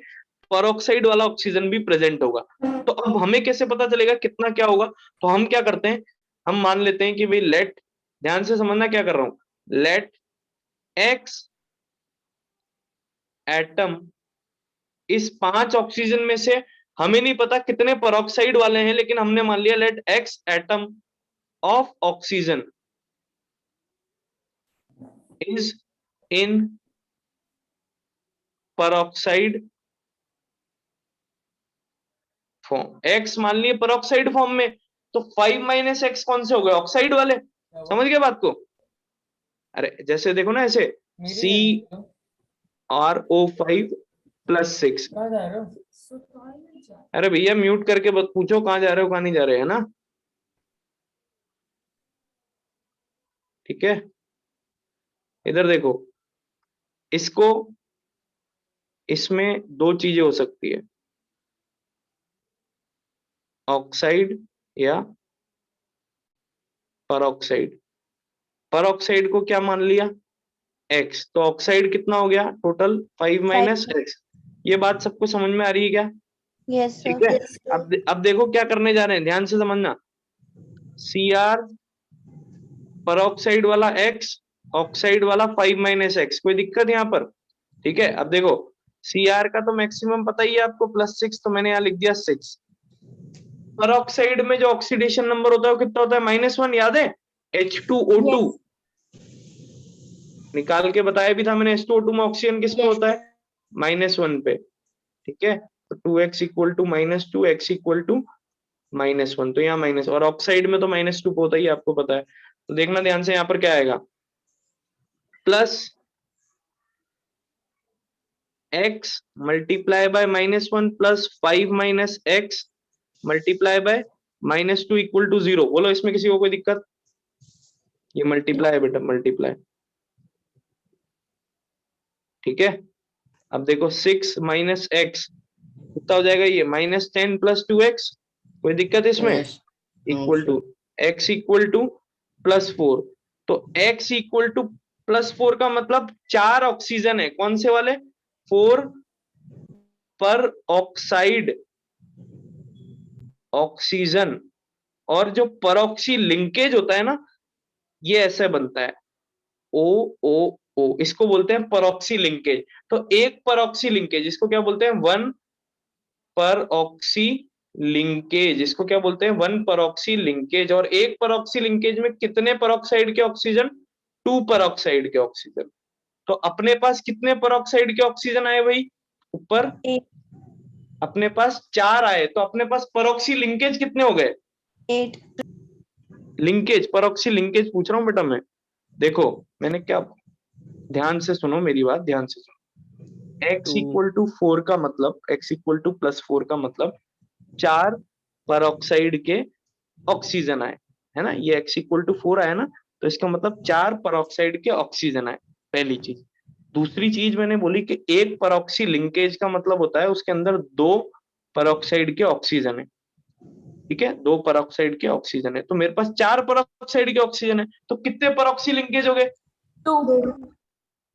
परऑक्साइड वाला ऑक्सीजन भी प्रेजेंट होगा। तो अब हमें कैसे पता चलेगा कितना क्या होगा, तो हम क्या करते हैं, हम मान लेते हैं कि भाई लेट, ध्यान से समझना क्या कर रहा हूं, लेट एक्स एटम, इस 5 ऑक्सीजन में से हमें नहीं पता कितने पेरोक्साइड वाले हैं, लेकिन हमने मान लिया let X atom of oxygen is in peroxide form. X मान लिए पेरोक्साइड फॉर्म में, तो 5 - एक्स कौन से हो गए? ऑक्साइड वाले। समझ गए बात को? अरे जैसे देखो ना, ऐसे CrO5 + 6। अरे भैया म्यूट करके पूछो कहाँ जा रहे हो, कहाँ नहीं जा रहे, है ना? ठीक है, इधर देखो, इसको, इसमें 2 चीजें हो सकती है, ऑक्साइड या पेरोक्साइड। पेरोक्साइड को क्या मान लिया? एक्स, तो ऑक्साइड कितना हो गया टोटल? 5 - एक्स। ये बात सबको समझ में आ रही है क्या? यस ठीक है, अब देखो क्या करने जा रहे हैं, ध्यान से समझना। Cr पेरोक्साइड वाला एक्स, ऑक्साइड वाला 5 - एक्स, कोई दिक्कत यहाँ पर? ठीक है, अब देखो Cr का तो मैक्सिमम पता ही है आपको +6, तो मैंने यहाँ लिख दिया 6। पेरोक्साइड में जो ऑक्सीडेशन नंबर होता है वो कितना होता है? -1, याद है? H2O2 निकाल के बताया भी था मैंने। H2O2 में ऑक्सीजन किस पे होता है? -1 पे। ठीक है, तो 2x = -2, x = -1, तो यहाँ माइनस, और ऑक्साइड में तो -2 होता ही आपको पता है। तो देखना ध्यान से, यहाँ पर क्या आएगा? Plus x multiply by -1 plus 5 - x multiply bye -2 = 0। बोलो इसमें किसी को कोई दिक्कत? ये मल्टीप्लाई है बेटा, मल्टीप्लाई। ठीक है, अब देखो 6 - x कितना हो जाएगा? ये -10 + 2x, कोई दिक्कत इसमें? Yes. Equal to x = +4। तो x = +4 का मतलब 4 ऑक्सीजन है। कौन से वाले? 4 पर ऑक्साइड ऑक्सीजन। और जो परऑक्सी लिंकेज होता है ना, ये ऐसे बनता है OOO, इसको बोलते हैं परऑक्सी लिंकेज। तो एक परऑक्सी लिंकेज, इसको क्या बोलते हैं? 1 परऑक्सी लिंकेज। इसको क्या बोलते हैं? 1 परऑक्सी लिंकेज। और एक परऑक्सी लिंकेज में कितने परऑक्साइड के ऑक्सीजन? 2 परऑक्साइड के ऑक्सीजन। तो अपने पास कितने परऑक्साइड के ऑक्सीजन आए भाई? ऊपर अपने पास 4 आए, तो अपने पास परऑक्सी लिंकेज कितने हो गए? 8। लिंकेज, परऑक्सी लिंकेज पूछ रहा हूं बेटा मैं। देखो मैंने क्या, ध्यान से सुनो मेरी बात, ध्यान से सुनो। x = 4 का मतलब, x = +4 का मतलब 4 परऑक्साइड के ऑक्सीजन आए, है ना? ये x = 4 आया ना, तो इसका मतलब 4 परऑक्साइड के ऑक्सीजन आए, पहली चीज। दूसरी चीज मैंने बोली कि एक परऑक्सी लिंकेज का मतलब होता है उसके अंदर 2 परऑक्साइड के ऑक्सीजन है। ठीक है, 2 परऑक्साइड के ऑक्सीजन है, तो मेरे पास 4 परऑक्साइड के ऑक्सीजन है, तो कितने परऑक्सी लिंकेज हो गए?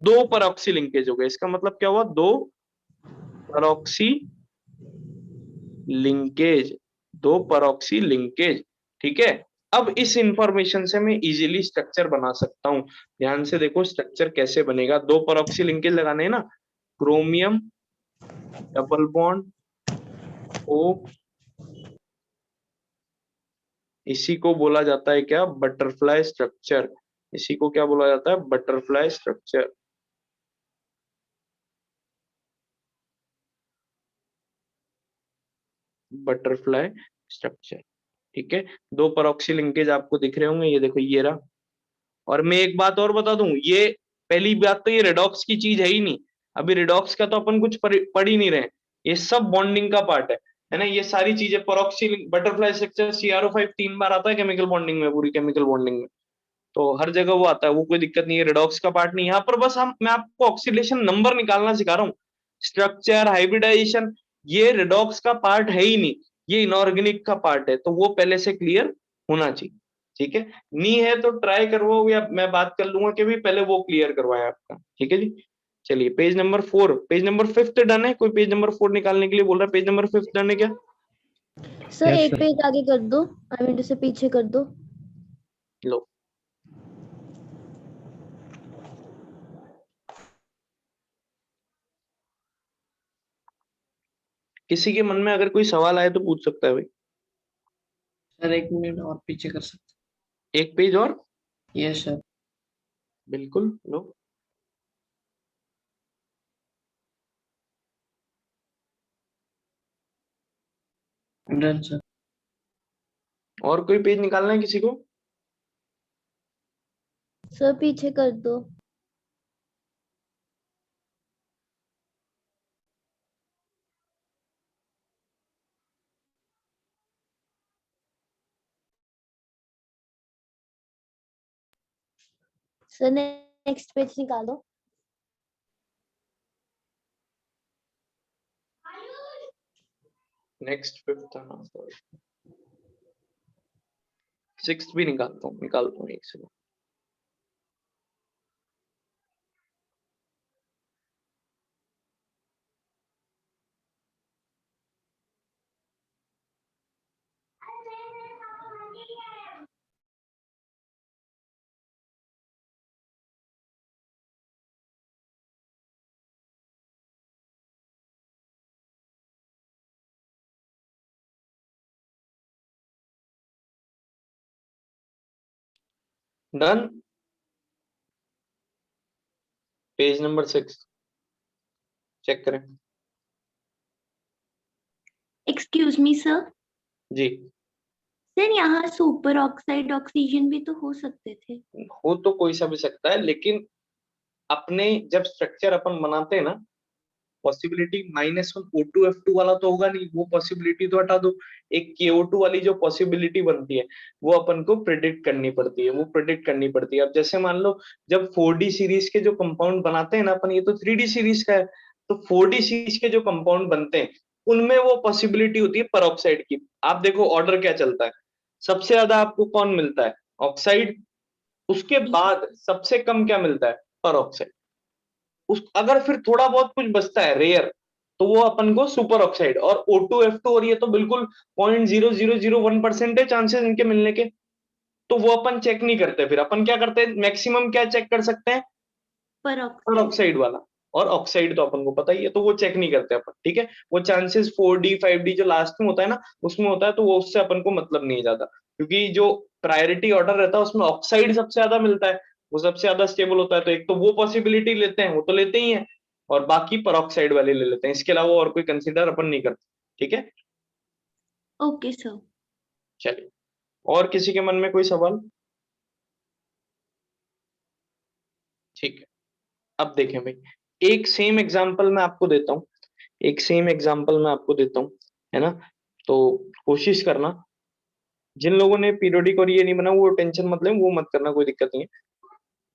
2 परऑक्सी लिंकेज हो गए। इसका मतलब क्या हुआ? 2 परऑक्सी लिंकेज, 2 परऑक्सी लिंकेज। ठीक है, अब इस इंफॉर्मेशन से मैं इजीली स्ट्रक्चर बना सकता हूं। ध्यान से देखो स्ट्रक्चर कैसे बनेगा। 2 परऑक्सी लिंकेज लगाने हैं ना, क्रोमियम डबल बॉन्ड O, इसी को बोला जाता है क्या? Butterfly structure. इसी को क्या बोला जाता है? Butterfly structure. Butterfly structure. ठीक है, 2 परऑक्सी लिंकेज आपको दिख रहे होंगे, ये देखो ये रहा। और मैं एक बात और बता दूं, ये पहली बात तो ये रेडॉक्स की चीज है ही नहीं। अभी रेडॉक्स का तो अपन कुछ पढ़ ही नहीं रहे, ये सब बॉन्डिंग का पार्ट है ना? ये सारी चीजें परऑक्सी बटरफ्लाई स्ट्रक्चर, CrO5 3 बार आता है केमिकल बॉन्डिंग में, पूरी केमिकल बॉन्डिंग में, तो हर जगह वो आता है, वो कोई दिक्कत नहीं है, रेडॉक्स का पार्ट नहीं। यहाँ पर बस मैं आपको ऑक्सीडेशन नंबर निकालना सिखा रहा हूँ। स्ट्रक्चर, हाइब्रिडाइजेशन, ये रेडॉक्स का पार्ट है ही नहीं, ये इनऑर्गेनिक का पार्ट है, तो वो पहले से क्लियर होना चाहिए। ठीक है, नहीं है तो ट्राई करवाओ, या मैं बात कर लूंगा कि भी पहले वो क्लियर करवाया आपका। ठीक है जी, चलिए page number 4, page number 5 done है? कोई पेज नंबर 4 निकालने के लिए बोल रहा है? पेज नंबर 5 डन है क्या? सर Yes, एक sir. पेज आगे कर दो, आई मीन से पीछे कर दो। लो, किसी के मन में अगर कोई सवाल आए तो पूछ सकता है भाई। सर 1 मिनट और पीछे कर सकते एक पेज और, यस सर। बिल्कुल लो। Done sir. और कोई पेज निकालना है किसी को? सर पीछे कर दो। सर नेक्स्ट पेज निकालो। नेक्स्ट फिफ्थ, हाँ सिक्स्थ भी निकालता हूँ एक से। डन। पेज नंबर 6 चेक करें एक्सक्यूज मी सर। जी। सर यहाँ सुपर ऑक्साइड ऑक्सीजन भी तो हो सकते थे। हो तो कोई सा भी सकता है, लेकिन अपने जब स्ट्रक्चर अपन बनाते हैं ना, पॉसिबिलिटी -1 O2F2 वाला तो होगा नहीं, वो पॉसिबिलिटी तो हटा दो। एक KO2 वाली जो पॉसिबिलिटी बनती है वो अपन को प्रेडिक्ट करनी पड़ती है, वो प्रेडिक्ट करनी पड़ती है। अब जैसे मान लो जब 4D सीरीज के जो कंपाउंड बनाते हैं ना अपन, ये तो 3D सीरीज का है, तो 4D सीरीज के जो कंपाउंड बनते हैं उनमें वो पॉसिबिलिटी होती है परऑक्साइड की। आप देखो ऑर्डर क्या चलता है, सबसे ज्यादा आपको कौन मिलता है? ऑक्साइड, उसके बाद सबसे कम क्या मिलता है? परऑक्साइड। उस अगर फिर थोड़ा बहुत कुछ बचता है रेयर, तो वो अपन को सुपर ऑक्साइड। और O2F2 और ये तो बिल्कुल 0.0001% है चांसेस इनके मिलने के, तो वो अपन चेक नहीं करते। फिर अपन क्या करते हैं, मैक्सिमम क्या चेक कर सकते हैं? पर ऑक्साइड वाला। और ऑक्साइड तो अपन को पता ही है, तो वो चेक नहीं करते अपन, ठीक है। वो चांसेस 4D 5D जो लास्ट में होता है ना, उसमें होता है, तो वो उससे अपन को मतलब नहीं ज्यादा, क्योंकि जो प्रायोरिटी ऑर्डर रहता है उसमें ऑक्साइड सबसे ज्यादा मिलता है, वो सबसे ज्यादा स्टेबल होता है। तो एक तो वो पॉसिबिलिटी लेते हैं, वो तो लेते ही हैं, और बाकी परऑक्साइड वाले ले लेते हैं। इसके अलावा और कोई कंसिडर अपन नहीं करते, ठीक है। Okay sir. चलिए, और किसी के मन में कोई सवाल? ठीक है, अब देखें भाई, एक सेम एग्जांपल मैं आपको देता हूं, एक सेम एग्जांपल मैं आपको देता हूं, है ना। तो कोशिश करना, जिन लोगों ने पीरियोडिक और ये नहीं बना वो टेंशन मत लें, वो मत करना, कोई दिक्कत नहीं है,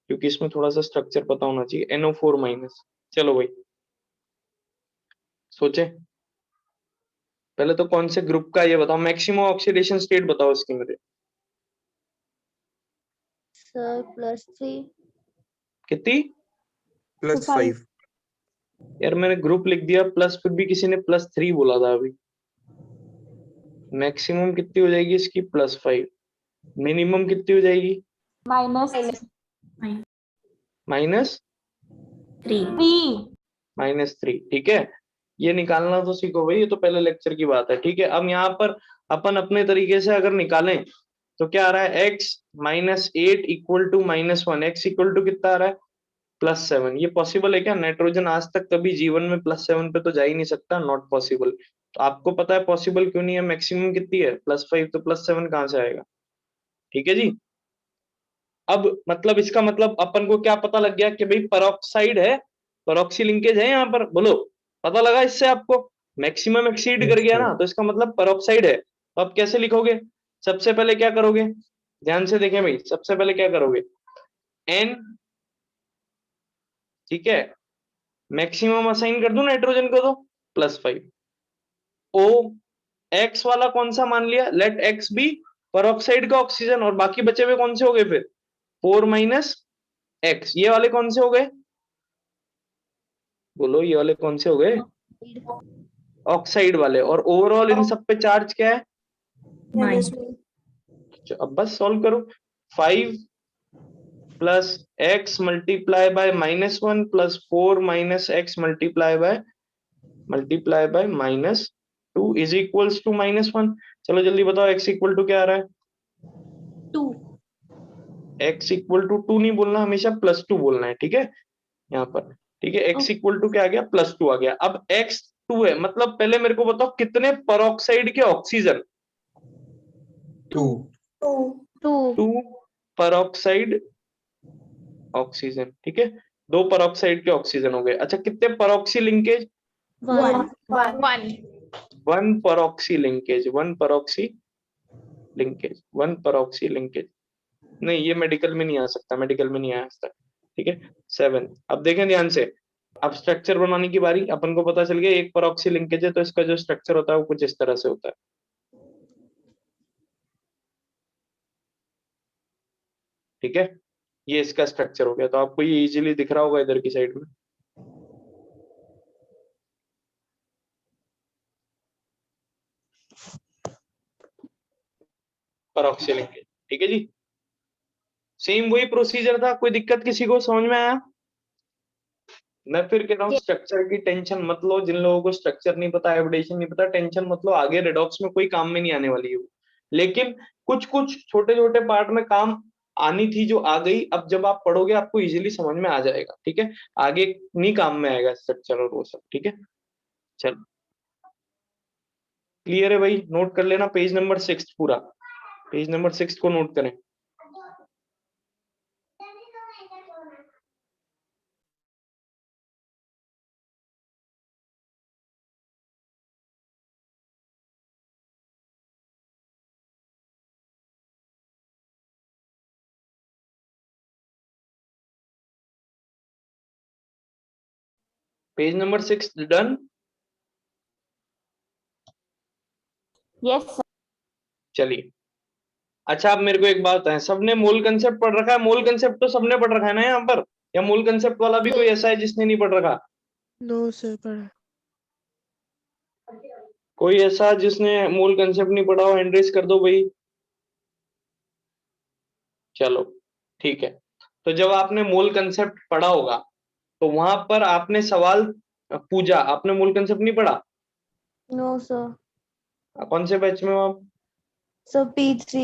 क्योंकि इसमें थोड़ा सा स्ट्रक्चर पता होना चाहिए। NO4-। चलो भाई सोचे, पहले तो कौन से ग्रुप का ये बताओ, मैक्सिमम ऑक्सीडेशन स्टेट बताओ इसकी मेरे। सर +3। कितनी? +5। यार मैंने ग्रुप लिख दिया प्लस, फिर भी किसी ने +3 बोला था अभी। मैक्सिमम कितनी हो जाएगी इसकी? +5। मिनिमम कितनी हो जाएगी? -3। -3, ठीक है। ये निकालना तो सीखो भाई, ये तो पहले लेक्चर की बात है, ठीक है। अब यहाँ पर अपन अपने तरीके से अगर निकालें तो क्या आ रहा है? x -8 equal to -1। x equal to कितना आ रहा है? +7। ये पॉसिबल है क्या? नाइट्रोजन आज तक कभी जीवन में +7 पे तो जा ही नहीं सकता, नॉट पॉसिबल। तो आपको पता है पॉसिबल क्यों नहीं है? मैक्सिमम कितनी है? +5, तो +7 कहाँ से आएगा? ठीक है जी। अब मतलब इसका मतलब अपन को क्या पता लग गया कि भाई परऑक्साइड है, परऑक्सी लिंकेज है यहाँ पर, बोलो। पता लगा इससे आपको? मैक्सिमम एक्सीड कर गया ना, तो इसका मतलब परऑक्साइड है। तो आप कैसे लिखोगे? सबसे पहले क्या करोगे, ध्यान से देखें भाई, सबसे पहले क्या करोगे, N, ठीक है, मैक्सिमम असाइन कर दो नाइट्रोजन को तो +5। O, X वाला कौन सा मान लिया, लेट X बी परऑक्साइड का ऑक्सीजन, और बाकी बचे हुए कौन से हो गए फिर? 4 - X। ये वाले कौन से हो गए? बोलो, ये वाले कौन से हो गए? ऑक्साइड वाले। और ओवरऑल इन सब पे चार्ज क्या है? -1। अब बस सॉल्व करो। 5 + x multiply by -1 + 4 - x multiply by -1 2 is equals to -1। चलो जल्दी बताओ x इक्वल टू क्या आ रहा है? 2 x इक्वल टू 2 नहीं बोलना, हमेशा +2 बोलना है, ठीक है यहाँ पर, ठीक है। x इक्वल टू क्या आ गया? +2 आ गया। अब x 2 है, मतलब पहले मेरे को बताओ कितने पेरोक्साइड के ऑक्सीजन? 2 2 2 पेरोक्साइड ऑक्सीजन, ठीक है। 2 पेरोक्साइड के ऑक्सीजन हो गए। अच्छा, कितने peroxy linkage? 1 1 peroxy linkage, 1 peroxy linkage, 1 peroxy linkage. नहीं, ये मेडिकल में नहीं आ सकता, मेडिकल में नहीं आया आज तक, ठीक है। 7। अब देखें ध्यान से, अब स्ट्रक्चर बनाने की बारी। अपन को पता चल गया 1 पेरोक्सी लिंकेज है, तो इसका जो स्ट्रक्चर होता है वो कुछ इस तरह से होता है, ठीक है। ये इसका स्ट्रक्चर हो गया, तो आपको ये इजीली दिख रहा होगा इधर की साइड में। पेरोक्सी लिंकेज, ठीक है जी। सेम वही प्रोसीजर था, कोई दिक्कत किसी को? समझ में आया? मैं फिर कह रहा हूँ स्ट्रक्चर की टेंशन मत लो। जिन लोगों को स्ट्रक्चर नहीं पता, एविडेशन नहीं पता, टेंशन मत लो, आगे रेडॉक्स में कोई काम में नहीं आने वाली है वो। लेकिन कुछ कुछ छोटे छोटे पार्ट में काम आनी थी, जो आ गई। अब जब आप पढ़ोगे आपको इजीली समझ में आ जाएगा, ठीक है। आगे नहीं काम में आएगा स्ट्रक्चर और वो सब, ठीक है। चलो, क्लियर है भाई? नोट कर लेना पेज नंबर 6 पूरा, पेज नंबर 6 को नोट करें। Page number 6 done? Yes sir. चलिए, अच्छा, अब मेरे को एक बात बताएं, सबने मोल कंसेप्ट पढ़ रखा है? मोल कंसेप्ट तो सबने पढ़ रखा है ना यहाँ पर, या मोल कंसेप्ट वाला भी कोई ऐसा है जिसने नहीं पढ़ रखा? नो सर पढ़ा। कोई ऐसा जिसने मोल कंसेप्ट नहीं पढ़ा हो, हैंड रेज कर दो भाई। चलो ठीक है, तो जब आपने मोल कंसेप्ट पढ़ा होगा तो वहां पर आपने सवाल पूछा, आपने मोल कंसेप्ट नहीं पढ़ा? No sir. कौन से बैच में हो आप? Sir P3।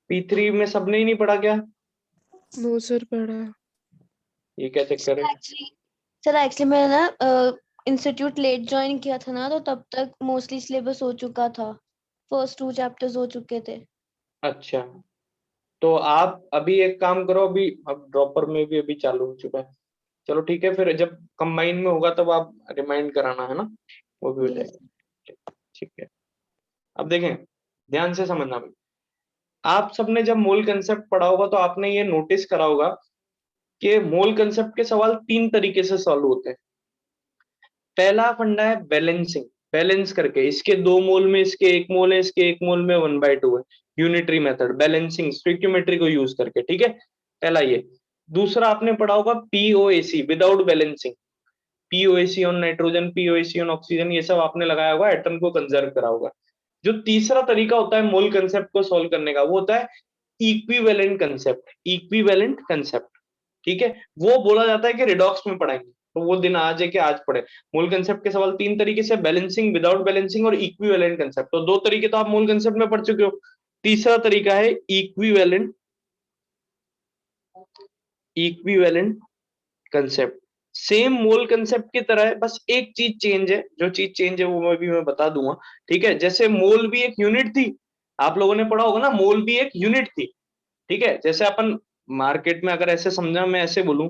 P3 में सबने ही नहीं पढ़ा क्या? नो सर पढ़ा। ये क्या चक्कर है? सर एक्चुअली मैंने ना इंस्टीट्यूट लेट ज्वाइन किया था ना, तो तब तक मोस्टली सिलेबस हो चुका था, फर्स्ट 2 चैप्टर्स हो चुके थे। अच्छा, तो आप अभी एक काम करो, अभी अब ड्रॉपर में भी अभी चालू हो चुका है। चलो ठीक है, फिर जब कंबाइन में होगा तब आप रिमाइंड कराना, है ना, वो भी हो Yes. जाएगा, ठीक है। अब देखें, ध्यान से समझना भाई। आप सबने जब मोल कंसेप्ट पढ़ा होगा तो आपने ये नोटिस करा होगा कि मोल कंसेप्ट के सवाल 3 तरीके से सॉल्व होते हैं। पहला फंडा है बैलेंसिंग, बैलेंस करके, इसके 2 मोल में इसके 1 मोल है, इसके 1 मोल में 1/2 है, यूनिटरी मेथड, बैलेंसिंग स्टोइकियोमेट्री को यूज करके, ठीक है। पहला ये। दूसरा आपने पढ़ा होगा POAC, without balancing, POAC on nitrogen, POAC on oxygen, ये सब आपने लगाया होगा, एटम को कंजर्व करा होगा। जो तीसरा तरीका होता है मोल कंसेप्ट को सॉल्व करने का, वो होता है इक्विवेलेंट कंसेप्ट, इक्विवेलेंट कंसेप्ट, ठीक है। वो बोला जाता है कि रिडॉक्स में पढ़ाएंगे, तो वो दिन आज है कि आज पढ़े। मोल कंसेप्ट के सवाल 3 तरीके से, बैलेंसिंग, विदाउट बैलेंसिंग और इक्विवेलेंट कंसेप्ट। तो 2 तरीके तो आप मोल कंसेप्ट में पढ़ चुके हो, तीसरा तरीका है इक्विवेलेंट, इक्विवेलेंट कंसेप्ट। सेम मोल कंसेप्ट की तरह है, बस एक चीज चेंज है, जो चीज चेंज है वो मैं बता दूंगा, ठीक है। जैसे मोल भी एक यूनिट थी, आप लोगों ने पढ़ा होगा ना, मोल भी एक यूनिट थी, ठीक है। जैसे अपन मार्केट में अगर ऐसे समझा, मैं ऐसे बोलूं,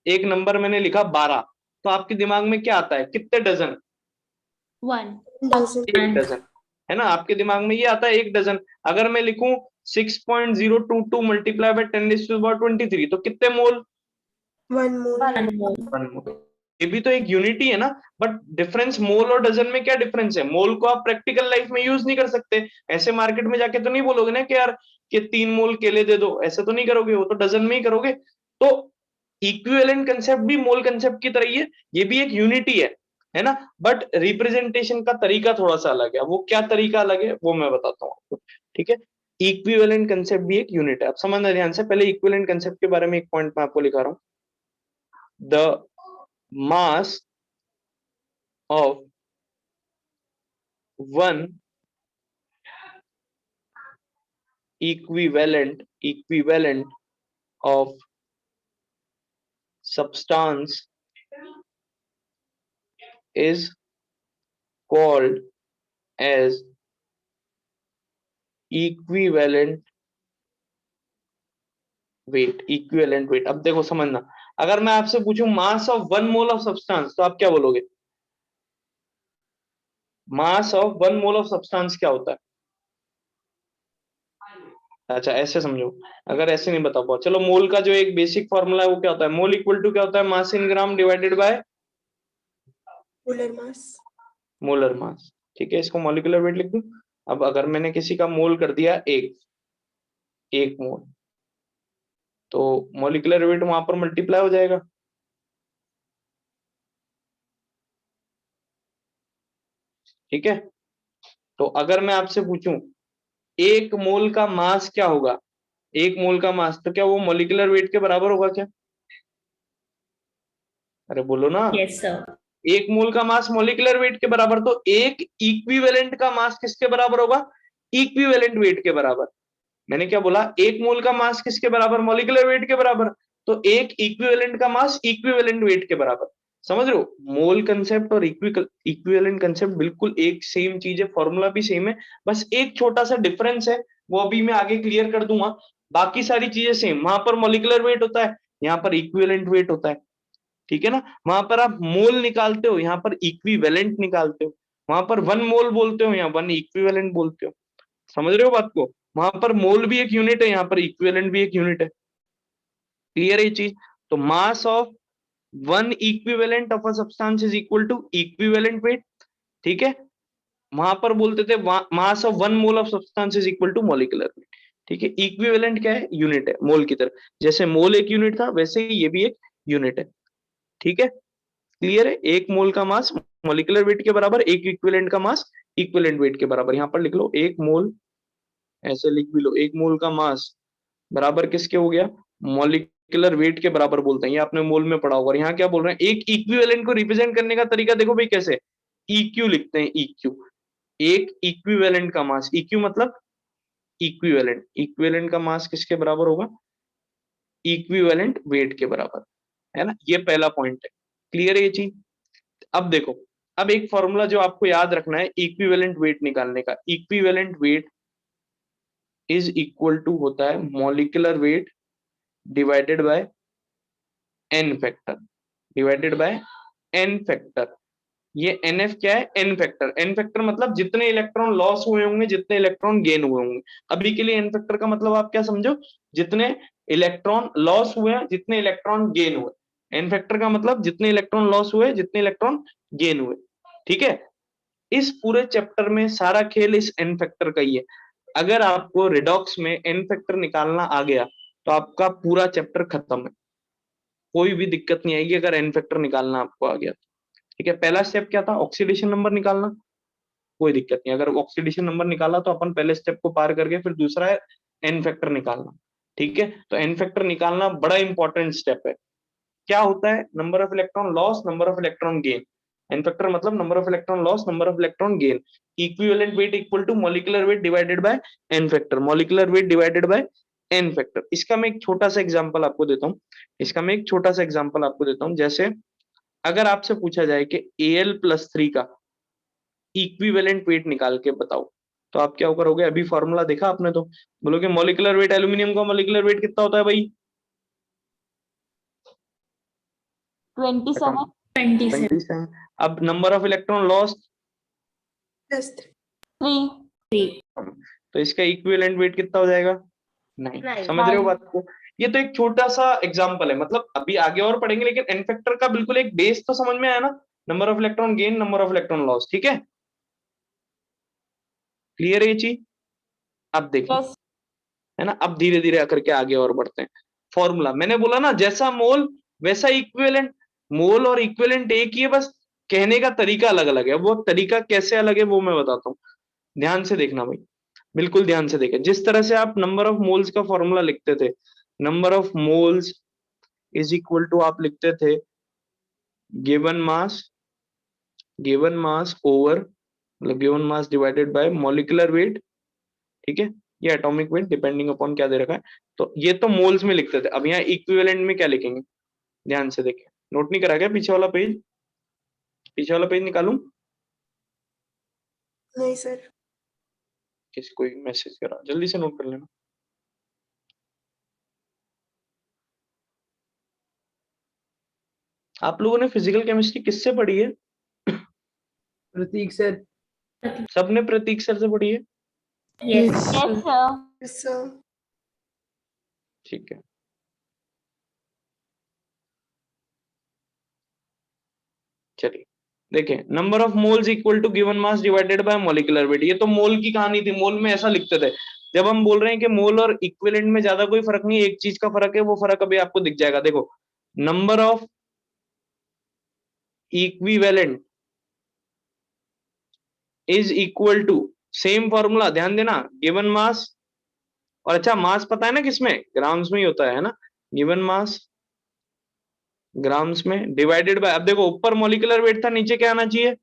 एक नंबर मैंने लिखा 12, तो आपके दिमाग में क्या आता है? कितने डजन? 1 एक डजन, है ना, आपके दिमाग में ये आता है, एक डजन। अगर मैं लिखूं 6.022 मल्टीप्लाई बाय 10⁻23, तो कितने मोल? 1 मोल। 1 मोल। 1 मोल। ये भी तो एक यूनिटी है ना, बट डिफरेंस मोल और डजन में क्या डिफरेंस है? मोल को आप प्रैक्टिकल लाइफ में यूज नहीं कर सकते, ऐसे मार्केट में जाके तो नहीं बोलोगे ना कि यार कि 3 मोल केले दे दो, ऐसे तो नहीं करोगे, वो तो डजन में ही करोगे। तो इक्विवेलेंट कंसेप्ट भी मोल कंसेप्ट की तरह ही है, ये भी एक यूनिटी है ना, बट रिप्रेजेंटेशन का तरीका थोड़ा सा अलग है। वो क्या तरीका अलग है वो मैं बताता हूँ आपको, ठीक है। इक्विवेलेंट कंसेप्ट भी एक यूनिट है। आप समझना ध्यान से, पहले इक्विवेलेंट कंसेप्ट के बारे में एक पॉइंट मैं आपको लिखा रहा हूं। The mass of one equivalent of substance is called as equivalent weight। अब देखो समझना, अगर मैं आपसे पूछूं मास ऑफ 1 मोल ऑफ सब्सटेंस तो आप क्या बोलोगे? मास ऑफ 1 मोल ऑफ सब्सटेंस क्या होता है? अच्छा ऐसे समझो, अगर ऐसे नहीं बता पाओ, चलो मोल का जो एक बेसिक फॉर्मूला है वो क्या होता है? मोल इक्वल टू क्या होता है? Mass in gram divided by molar mass. Molar mass. ठीक है, इसको मॉलिक्यूलर वेट लिख दूं। अब अगर मैंने किसी का मोल कर दिया एक मोल, तो मॉलिक्यूलर वेट वहां पर मल्टीप्लाई हो जाएगा। ठीक है, तो अगर मैं आपसे पूछूं एक मोल का मास क्या होगा, एक मोल का मास, तो क्या वो मॉलिक्यूलर वेट के बराबर होगा क्या? अरे बोलो ना। Yes sir. एक मोल का मास मॉलिक्यूलर वेट के बराबर, तो एक इक्विवेलेंट का मास किसके बराबर होगा? इक्विवेलेंट वेट के बराबर। मैंने क्या बोला? एक मोल का मास किसके बराबर? मॉलिक्यूलर वेट के बराबर। तो एक इक्विवेलेंट का मास इक्विवेलेंट वेट के बराबर। समझ रहे हो? मोल कंसेप्ट और इक्विवेलेंट कंसेप्ट बिल्कुल एक सेम चीज है, फॉर्मूला भी सेम है, बस एक छोटा सा डिफरेंस है, वो अभी मैं आगे क्लियर कर दूंगा। बाकी सारी चीजें सेम, वहां पर मॉलिक्यूलर वेट होता है, यहाँ पर इक्विवेलेंट वेट होता है। ठीक है ना? वहां पर आप मोल निकालते हो, यहाँ पर इक्विवेलेंट निकालते हो। वहां पर 1 मोल बोलते हो, यहाँ 1 इक्विवेलेंट बोलते हो। समझ रहे हो बात को? वहां पर मोल भी एक यूनिट है, यहाँ पर इक्विवेलेंट भी एक यूनिट है। क्लियर है ये चीज? तो mass of 1 equivalent of a substance is equal to equivalent weight. ठीक है, वहां पर बोलते थे mass of 1 mole of substance is equal to molecular weight. ठीक है, इक्विवेलेंट क्या है? यूनिट है, मोल की तरह। जैसे मोल एक यूनिट था, वैसे ही ये भी एक यूनिट है। ठीक है, क्लियर है? एक मोल का मास मॉलिक्यूलर वेट के बराबर, एक इक्विवेलेंट का मास इक्विवेलेंट वेट के बराबर। यहां पर लिख लो एक मोल, ऐसे लिख भी लो, एक मोल का मास बराबर किसके हो गया? मॉलिक्यूलर वेट के बराबर बोलते हैं, ये आपने मोल में पढ़ा होगा। और यहाँ क्या बोल रहे हैं? एक इक्विवेलेंट को रिप्रेजेंट करने का तरीका देखो भाई कैसे, इक्यू लिखते हैं, इक्यू। एक इक्विवेलेंट का मास, इक्यू मतलब इक्विवेलेंट, इक्विवेलेंट का मास किसके बराबर होगा? इक्विवेलेंट वेट के बराबर, है ना? ये पहला पॉइंट है। क्लियर है ये चीज? अब देखो, अब एक फॉर्मूला जो आपको याद रखना है इक्विवेलेंट वेट निकालने का। Equivalent weight is equal to होता है molecular weight divided by n factor, divided by n factor. ये NF क्या है? N factor. एन फैक्टर मतलब जितने इलेक्ट्रॉन लॉस हुए होंगे, जितने इलेक्ट्रॉन गेन हुए होंगे। अभी के लिए एन फैक्टर का मतलब आप क्या समझो? जितने इलेक्ट्रॉन लॉस हुए हैं, जितने इलेक्ट्रॉन गेन हुए। एन फैक्टर का मतलब जितने इलेक्ट्रॉन लॉस हुए, जितने इलेक्ट्रॉन गेन हुए। ठीक है, इस पूरे चैप्टर में सारा खेल इस एन फैक्टर का ही है। अगर आपको रिडॉक्स में एन फैक्टर निकालना आ गया तो आपका पूरा चैप्टर खत्म है, कोई भी दिक्कत नहीं आएगी अगर एन फैक्टर निकालना आपको आ गया। ठीक है, पहला स्टेप क्या था? ऑक्सीडेशन नंबर निकालना, कोई दिक्कत नहीं, अगर ऑक्सीडेशन नंबर निकाला तो अपन पहले स्टेप को पार करके फिर दूसरा है एन फैक्टर निकालना। ठीक है, तो एन फैक्टर निकालना बड़ा इंपॉर्टेंट स्टेप है। क्या होता है? Number of electron loss, number of electron gain. N factor मतलब number of electron loss, number of electron gain. Equivalent weight equal to molecular weight divided by n factor, molecular weight divided by n factor. इसका मैं एक छोटा सा example आपको देता हूं, जैसे अगर आपसे पूछा जाए कि Al+3 का इक्विवेलेंट वेट निकाल के बताओ, तो आप क्या करोगे? अभी फॉर्मूला देखा आपने, तो बोलोगे मॉलिक्यूलर वेट, एल्यूमिनियम का मॉलिक्यूलर वेट कितना होता है भाई? 27। 27। अब नंबर ऑफ इलेक्ट्रॉन लॉस्ट +3। तो इसका इक्विवेलेंट वेट कितना हो जाएगा? 9। समझ रहे हो बात को? ये तो एक छोटा सा एग्जांपल है, मतलब अभी आगे और पढ़ेंगे, लेकिन एन फैक्टर का बिल्कुल एक बेस तो समझ में आया ना? Number of electron gain, number of electron loss. ठीक है, क्लियर है ये चीज? अब देखिए, है ना? अब धीरे धीरे आकर के आगे और बढ़ते हैं। फॉर्मूला मैंने बोला ना, जैसा मोल वैसा इक्विवेलेंट। मोल और इक्विवेलेंट एक ही है, बस कहने का तरीका अलग अलग है। वो तरीका कैसे अलग है वो मैं बताता हूँ, ध्यान से देखना भाई, बिल्कुल ध्यान से देखें। जिस तरह से आप नंबर ऑफ मोल्स का फॉर्मूला लिखते थे, number of moles is equal to आप लिखते थे गिवन मास ओवर मतलब given mass divided by molecular weight, ठीक है, या एटॉमिक वेट डिपेंडिंग अपॉन क्या दे रखा है। तो ये तो मोल्स में लिखते थे, अब यहाँ इक्विवेलेंट में क्या लिखेंगे, ध्यान से देखिए, नोट नहीं करा गया पीछे वाला पेज, पीछे वाला पेज निकालूं, नहीं सर। किसी कोई मैसेज करा, जल्दी से नोट कर लेना। आप लोगों ने फिजिकल केमिस्ट्री किससे पढ़ी है? प्रतीक सर। सबने प्रतीक सर से पढ़ी है? Yes, sir. Yes, sir. ठीक है, चलिए देखिए, number of moles equal to given mass divided by molecular weight. ये तो मोल की कहानी थी, मोल में ऐसा लिखते थे। जब हम बोल रहे हैं कि मोल और इक्विवेलेंट में ज्यादा कोई फर्क नहीं, एक चीज का फर्क है, वो फर्क अभी आपको दिख जाएगा। देखो, number of equivalent is equal to, same formula, ध्यान देना, गिवन मास, और अच्छा मास पता है ना किसमें, ग्राम्स में ही होता है ना, गिवन मास ग्राम्स में डिवाइडेड बाय, अब देखो ऊपर मॉलिक्यूलर वेट था, नीचे क्या आना चाहिए,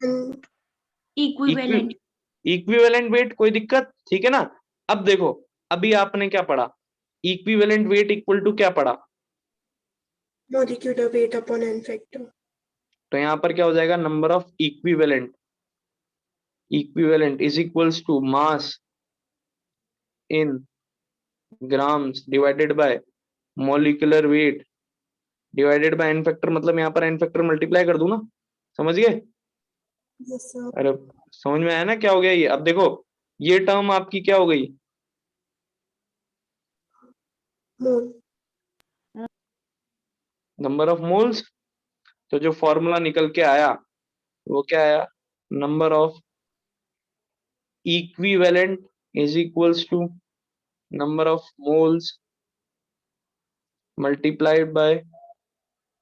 And इक्विवेलेंट। इक्विवेलेंट वेट, कोई दिक्कत, ठीक है ना। अब देखो, अभी आपने क्या पढ़ा, इक्विवेलेंट वेट इक्वल टू क्या पढ़ा, molecular weight upon n factor. तो यहां पर क्या हो जाएगा, number of equivalent, equivalent is equals to mass in grams divided by molecular weight divided by n factor, मतलब यहाँ पर एन फैक्टर मल्टीप्लाई कर दूं ना, समझ गए? Yes, sir. अरे समझ में आया ना क्या हो गया ये? अब देखो ये टर्म आपकी क्या हो गई, Mole. Number of moles. तो जो फॉर्मूला निकल के आया वो क्या आया, number of equivalent is equals to number of moles multiplied by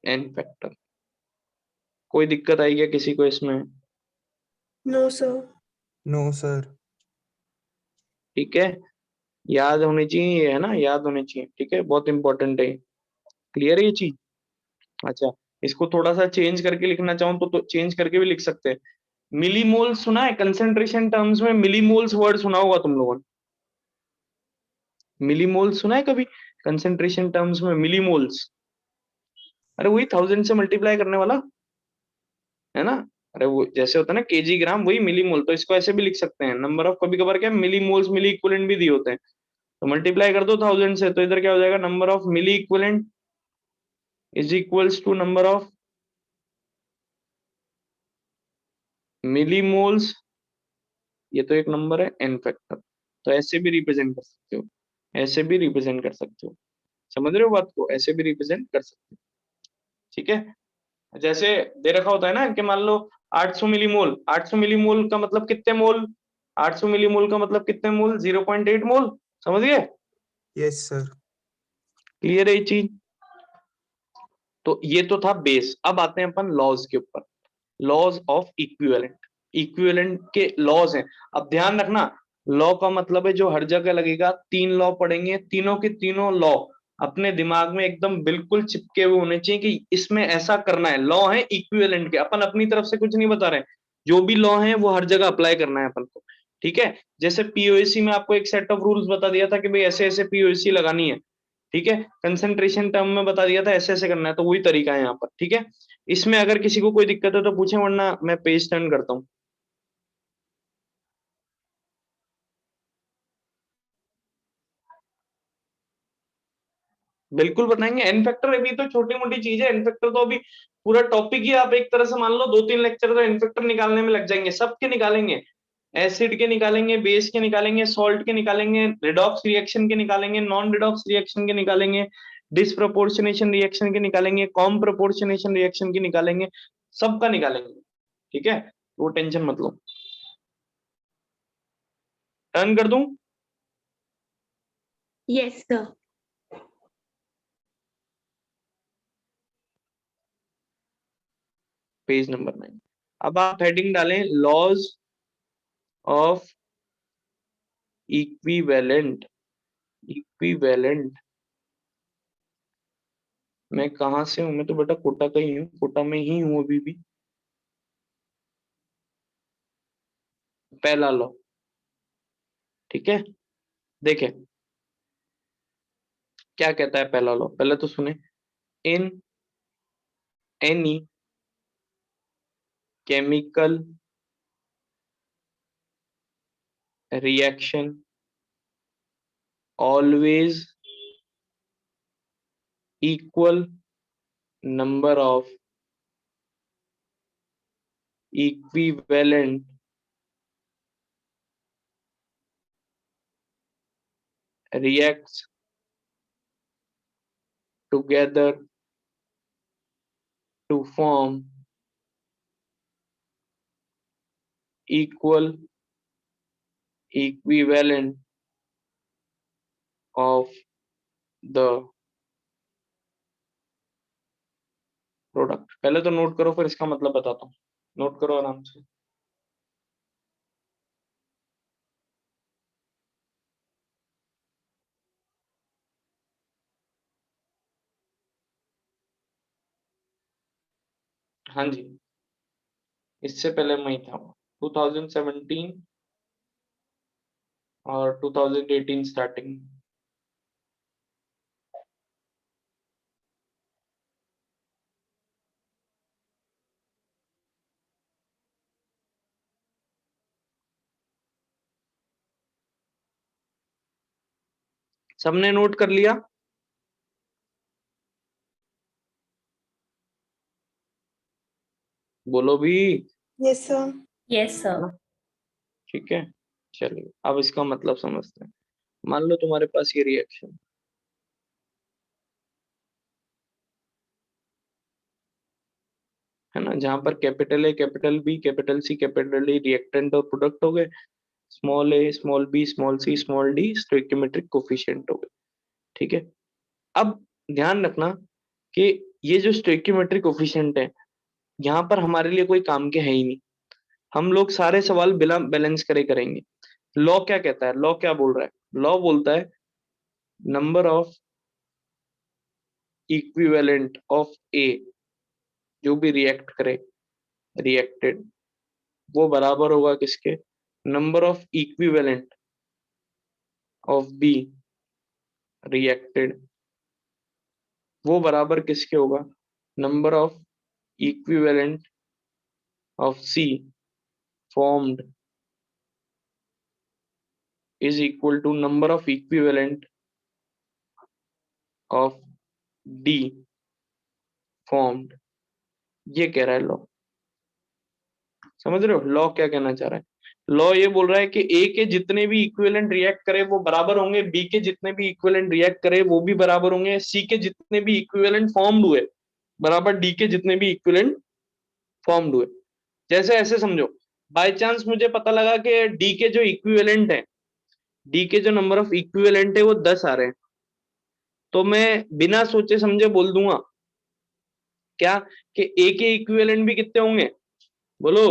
n factor. कोई दिक्कत आई क्या किसी को इसमें? No, sir. No sir. ठीक है, याद होनी चाहिए, ये है ना, याद होनी चाहिए, ठीक है, बहुत इंपॉर्टेंट है। क्लियर है ये चीज? अच्छा, इसको थोड़ा सा चेंज करके लिखना चाहूँ तो चेंज करके भी लिख सकते हैं। मिलीमोल सुना है कंसेंट्रेशन टर्म्स में, मिलीमोल्स वर्ड सुना होगा तुम लोगों ने, मिलीमोल सुना है कभी कंसेंट्रेशन टर्म्स में, मिलीमोल्स? अरे वही 1000 से मल्टीप्लाई करने वाला, है ना। अरे वो जैसे होता है ना केजी ग्राम, वही मिलीमोल, तो इसको ऐसे भी लिख सकते हैं, नंबर ऑफ, कभी कभार क्या मिलीमोल्स मिली इक्विवेलेंट भी दिए होते हैं, तो मल्टीप्लाई कर दो 1000 से, तो इधर क्या हो जाएगा, number of milliequivalent is equals to number of millimoles, ये तो एक नंबर है, एन फैक्टर। तो ऐसे भी रिप्रेजेंट कर सकते हो, ऐसे भी रिप्रेजेंट कर सकते हो, समझ रहे हो बात को, ऐसे भी रिप्रेजेंट कर सकते हो, ठीक है। जैसे दे रखा होता है ना कि मान लो 800 मिलीमोल, 800 मिलीमोल का मतलब कितने मोल, 800 मिलीमोल का मतलब कितने मोल, 0.8 मोल, समझ गए? Yes sir. क्लियर है ये चीज? तो ये तो था बेस। अब आते हैं अपन लॉज के ऊपर, लॉज ऑफ इक्विवेलेंट, इक्विवेलेंट के लॉज हैं। अब ध्यान रखना, लॉ का मतलब है जो हर जगह लगेगा, 3 लॉ पढ़ेंगे, तीनों के तीनों लॉ अपने दिमाग में एकदम बिल्कुल चिपके हुए होने चाहिए कि इसमें ऐसा करना है, लॉ है इक्विवेलेंट के, अपन अपनी तरफ से कुछ नहीं बता रहे हैं, जो भी लॉ है वो हर जगह अप्लाई करना है अपन को, ठीक है। जैसे पीओएसी में आपको एक सेट ऑफ रूल्स बता दिया था कि भाई ऐसे ऐसे पीओएसी लगानी है, ठीक है, कंसंट्रेशन टर्म में बता दिया था ऐसे ऐसे करना है, तो वही तरीका है यहाँ पर, ठीक है। इसमें अगर किसी को कोई दिक्कत है तो पूछे, वरना मैं पेज टर्न करता हूँ। बिल्कुल बताएंगे, एन फैक्टर अभी तो छोटी मोटी चीज है, एन फैक्टर तो अभी पूरा टॉपिक ही आप एक तरह से मान लो 2-3 लेक्चर तो एन फैक्टर निकालने में लग जाएंगे, सबके निकालेंगे, एसिड के निकालेंगे, बेस के निकालेंगे, सॉल्ट के निकालेंगे, रिडॉक्स रिएक्शन के निकालेंगे, नॉन रिडॉक्स रिएक्शन के निकालेंगे, डिसप्रोपोर्शनेशन रिएक्शन के निकालेंगे, कॉम प्रोपोर्शनेशन रिएक्शन की निकालेंगे, सबका निकालेंगे, ठीक है, वो टेंशन मत लो। टर्न कर दूं? Yes sir. Page number 9। अब आप हेडिंग डालें लॉज ऑफ इक्विवेलेंट, इक्विवेलेंट मैं कहां से हूं, मैं तो बेटा कोटा का ही हूँ, कोटा में ही हूँ अभी भी। पहला लॉ, ठीक है। देखें क्या कहता है पहला लॉ, पहले तो सुने। In any chemical reaction always equal number of equivalent reacts together to form equal equivalent of the product. पहले तो नोट करो, फिर इसका मतलब बताता हूँ। नोट करो आराम से। हाँ जी, इससे पहले मैं ही था 2017 और 2018 स्टार्टिंग। सबने नोट कर लिया? बोलो भी। Yes, sir. Yes, sir. ठीक है, चलिए अब इसका मतलब समझते हैं। मान लो तुम्हारे पास ये रिएक्शन है ना, जहां पर capital A, capital B, capital C, capital D reactant और प्रोडक्ट हो गए, small a, small b, small c, small d stoichiometric coefficient हो गए, ठीक है। अब ध्यान रखना कि ये जो स्टोइकियोमेट्रिक कोफिशिएंट है, यहाँ पर हमारे लिए कोई काम के है ही नहीं। हम लोग सारे सवाल बिना बैलेंस करे करेंगे। लॉ क्या कहता है, लॉ क्या बोल रहा है? लॉ बोलता है number of equivalent of A, जो भी रिएक्ट करे, रिएक्टेड, वो बराबर होगा किसके? Number of equivalent of B reacted, वो बराबर किसके होगा? Number of equivalent of C formed is equal to number of equivalent of D formed। ये कह रहा है लॉ। समझ रहे हो लॉ क्या कहना चाह रहा है? लॉ ये बोल रहा है कि ए के जितने भी इक्विवेलेंट रिएक्ट करे वो बराबर होंगे, बी के जितने भी इक्विवेलेंट रिएक्ट करे वो भी बराबर होंगे, सी के जितने भी इक्विवेलेंट फॉर्म्ड हुए बराबर डी के जितने भी इक्विवेलेंट फॉर्म्ड हुए। जैसे ऐसे समझो, बाय चांस मुझे पता लगा कि डी के जो इक्विवेलेंट है, डी के जो नंबर ऑफ इक्विवेलेंट है वो 10 आ रहे हैं, तो मैं बिना सोचे समझे बोल दूंगा क्या कि ए के इक्विवेलेंट भी कितने होंगे? बोलो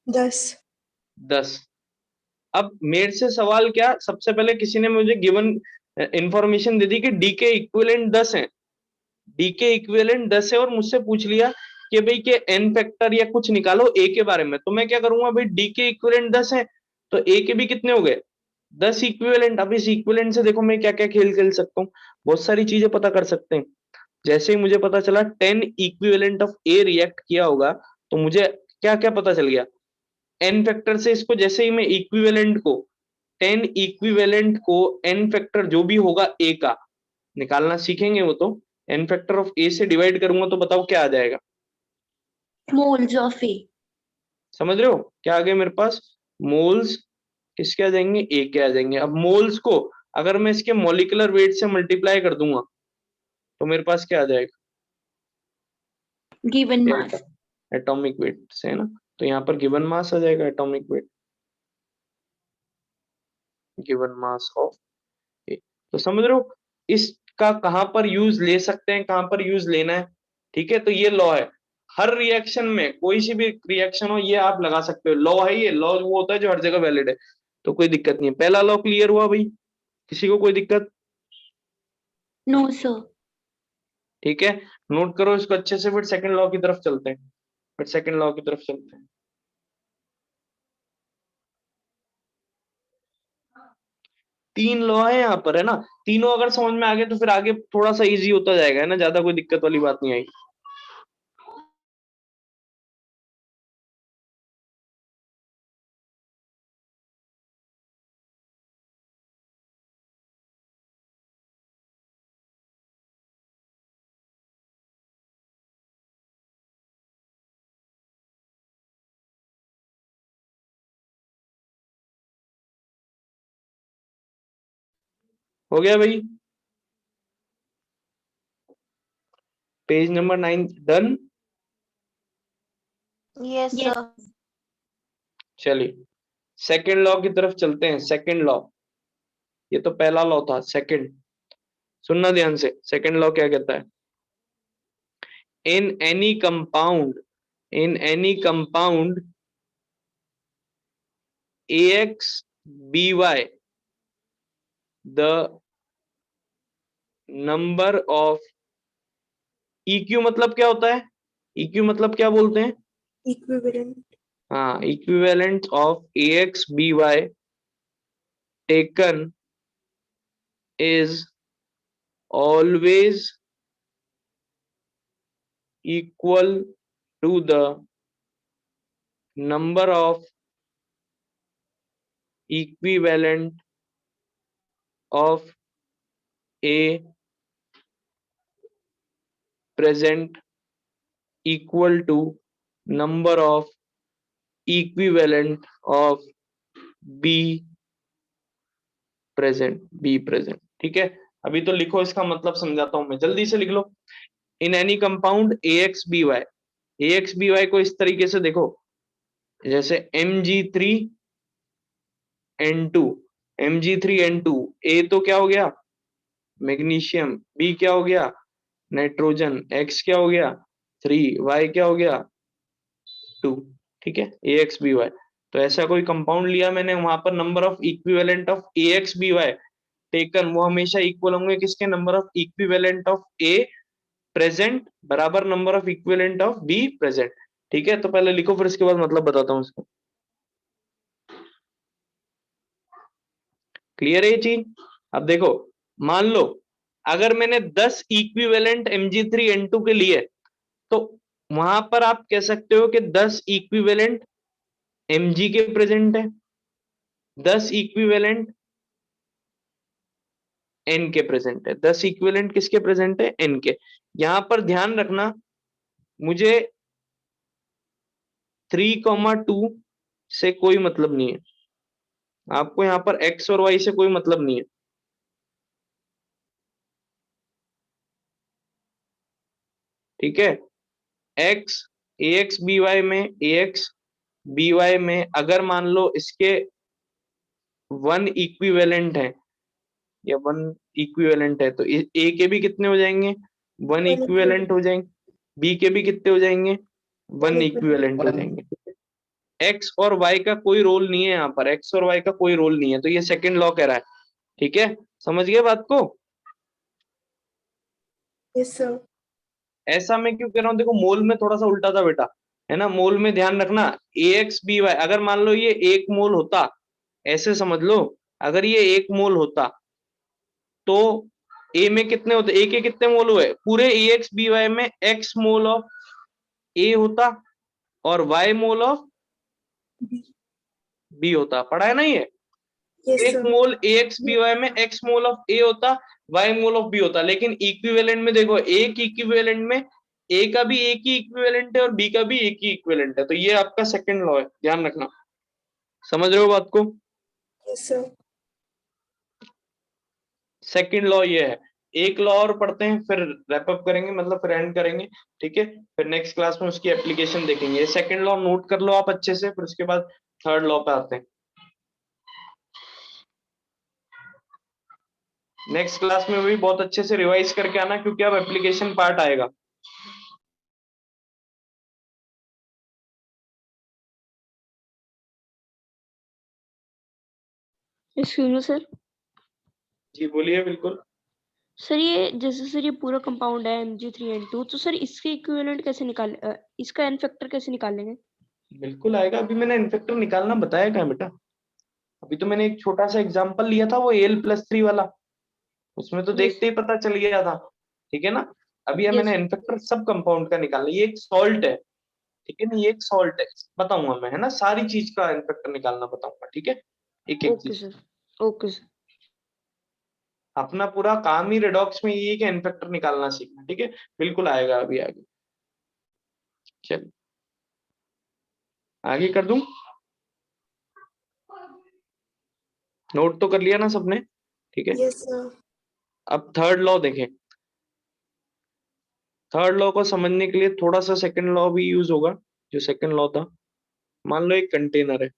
10. अब मेरे से सवाल क्या, सबसे पहले किसी ने मुझे गिवन इंफॉर्मेशन दे दी कि डी के इक्विवेलेंट 10 है, डी के इक्विवेलेंट 10 है, और मुझसे पूछ लिया कि भाई के एन फैक्टर या कुछ निकालो ए के बारे में। तो मैं क्या करूंगा भाई, डी के इक्विवेलेंट 10 है तो ए के भी कितने हो गए? 10 इक्विवेलेंट। अब इस इक्विवेलेंट से देखो मैं क्या क्या खेल खेल सकता हूँ, बहुत सारी चीजें पता कर सकते हैं। जैसे ही मुझे पता चला 10 इक्विवेलेंट ऑफ ए रिएक्ट किया होगा, तो मुझे क्या क्या पता चल गया? एन फैक्टर से इसको जैसे ही मैं इक्विवेलेंट को 10 इक्विवेलेंट को एन फैक्टर जो भी होगा ए का निकालना सीखेंगे, वो तो एन फैक्टर ऑफ ए से डिवाइड करूंगा तो बताओ क्या आ जाएगा? मोल्स ऑफ ए। समझ रहे हो क्या आ गया मेरे पास? मोल्स किसके आ जाएंगे? ए के आ जाएंगे। अब मोल्स को अगर मैं इसके मॉलिक्यूलर वेट से मल्टीप्लाई कर दूंगा तो मेरे पास क्या आ जाएगा? Given mass. एटॉमिक वेट से, है ना। तो यहाँ पर गिवन मास आ जाएगा, atomic weight, given mass of A. तो समझ रहे हो इसका कहां पर यूज ले सकते हैं, कहां पर यूज लेना है, ठीक है। तो ये लॉ है, हर रिएक्शन में कोई सी भी रिएक्शन हो ये आप लगा सकते हो। लॉ है ये, लॉ वो होता है जो हर जगह वैलिड है, तो कोई दिक्कत नहीं है। पहला लॉ क्लियर हुआ भाई? किसी को कोई दिक्कत? No sir. ठीक है, नोट करो इसको अच्छे से, फिर सेकंड लॉ की तरफ चलते हैं, फिर सेकंड लॉ की तरफ चलते हैं। तीन लॉ है यहाँ पर, है ना। तीनों अगर समझ में आ गए तो फिर आगे थोड़ा सा इजी होता जाएगा, है ना, ज्यादा कोई दिक्कत वाली बात नहीं आएगी। हो गया भाई, page number 9 done. Yes Yes. Sir. चलिए सेकंड लॉ की तरफ चलते हैं। सेकंड लॉ, ये तो पहला लॉ था, सेकंड सुनना ध्यान से। सेकंड लॉ क्या कहता है? इन any compound, in any compound ax by the number of eq मतलब क्या होता है? eq मतलब क्या बोलते हैं? Equivalent. हाँ, equivalent of ax by taken is always equal to the number of equivalent of a present equal to number of equivalent of b present। ठीक है, अभी तो लिखो, इसका मतलब समझाता हूं मैं, जल्दी से लिख लो। In any compound ax by को इस तरीके से देखो, जैसे Mg3N2, Mg3N2, A तो क्या हो गया? मैग्नीशियम, B क्या हो गया? नाइट्रोजन, X क्या हो गया? 3, Y क्या हो गया? 2। ठीक है, ax by, तो ऐसा कोई कंपाउंड लिया मैंने, वहां पर number of equivalent of ax by taken वो हमेशा इक्वल होंगे किसके? Number of equivalent of A present बराबर number of equivalent of B present. ठीक है, तो पहले लिखो, फिर इसके बाद मतलब बताता हूं इसको। क्लियर है ये चीज? अब देखो, मान लो अगर मैंने 10 इक्विवेलेंट Mg3N2 के लिए, तो वहां पर आप कह सकते हो कि 10 इक्विवेलेंट Mg के प्रेजेंट है, 10 इक्विवेलेंट N के प्रेजेंट है, 10 इक्विवेलेंट किसके प्रेजेंट है? N के। यहां पर ध्यान रखना, मुझे 3,2 से कोई मतलब नहीं है, आपको यहाँ पर x और y से कोई मतलब नहीं है। ठीक है, ax by में अगर मान लो इसके 1 इक्विवेलेंट है या 1 इक्विवेलेंट है, तो a के भी कितने हो जाएंगे? 1 इक्विवेलेंट हो जाएंगे, b के भी कितने हो जाएंगे? 1 इक्विवेलेंट हो जाएंगे। x और y का कोई रोल नहीं है यहाँ पर, x और y का कोई रोल नहीं है, तो ये सेकंड लॉ कह रहा है। ठीक है, समझ गए बात को? Yes, sir. ऐसा मैं क्यों कह रहा हूँ? देखो मोल में थोड़ा सा उल्टा था बेटा, है ना। मोल में ध्यान रखना, ax by अगर मान लो ये 1 मोल होता, ऐसे समझ लो, अगर ये 1 मोल होता तो a में कितने होते? a के कितने मोल हुए? पूरे ax by में x मोल ऑफ a होता और y मोल ऑफ b होता। पढ़ा है ना ये? Yes, एक sir. मोल ax by में x मोल ऑफ a होता, y मोल ऑफ b होता। लेकिन इक्विवेलेंट में देखो, एक इक्विवेलेंट में a का भी एक ही इक्विवेलेंट है और b का भी एक ही इक्विवेलेंट है, तो ये आपका सेकंड लॉ है, ध्यान रखना। समझ रहे हो बात को? Yes, sir. सेकंड लॉ ये है। एक लॉ और पढ़ते हैं, फिर रैप अप करेंगे, मतलब फिर एंड करेंगे। ठीक है, फिर नेक्स्ट क्लास में उसकी एप्लीकेशन देखेंगे। सेकंड लॉ नोट कर लो आप अच्छे से, फिर उसके बाद थर्ड लॉ पे आते हैं। नेक्स्ट क्लास में भी बहुत अच्छे से रिवाइज करके आना, क्योंकि अब एप्लीकेशन पार्ट आएगा। Excuse me sir. जी बोलिए, बिल्कुल। सर ये जैसे सर ये पूरा कंपाउंड है Mg3N2, तो सर इसके इक्विवेलेंट कैसे इसका एन फैक्टर कैसे निकालेंगे? बिल्कुल आएगा, अभी मैंने एन फैक्टर निकालना बताया क्या बेटा? अभी तो मैंने एक छोटा सा एग्जांपल लिया था वो Al+3 वाला, उसमें तो देखते ही पता चल गया था, ठीक है ना। अभी Yes. मैंने एन फैक्टर सब कंपाउंड का निकालना, ये एक सॉल्ट है, ठीक है ना, ये एक सॉल्ट है, बताऊंगा मैं, है ना, सारी चीज का एन फैक्टर निकालना बताऊंगा, ठीक है, एक एक ओके चीज। Sir, okay sir. अपना पूरा काम ही रेडॉक्स में ये है कि एन फैक्टर निकालना सीखना, ठीक है, बिल्कुल आएगा अभी आगे। चल आगे कर दूं, नोट तो कर लिया ना सबने, ठीक है। Yes, sir. अब थर्ड लॉ देखें, थर्ड लॉ को समझने के लिए थोड़ा सा सेकंड लॉ भी यूज होगा। जो सेकंड लॉ था, मान लो एक कंटेनर है,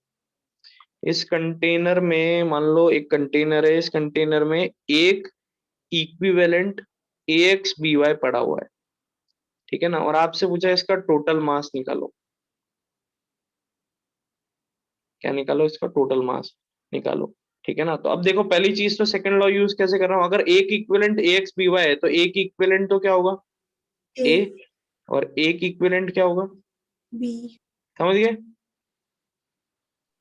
इस कंटेनर में मान लो एक कंटेनर है, इस कंटेनर में एक इक्विवेलेंट AX/BY पड़ा हुआ है, ठीक है ना, और आपसे पूछा इसका टोटल मास निकालो। क्या निकालो? इसका टोटल मास निकालो, ठीक है ना। तो अब देखो पहली चीज तो सेकंड लॉ यूज कैसे कर रहा हूं, अगर एक इक्विवेलेंट AX/BY है तो एक इक्विवेलेंट तो क्या होगा A, A, और एक इक्विवेलेंट क्या होगा, B. समझ गए?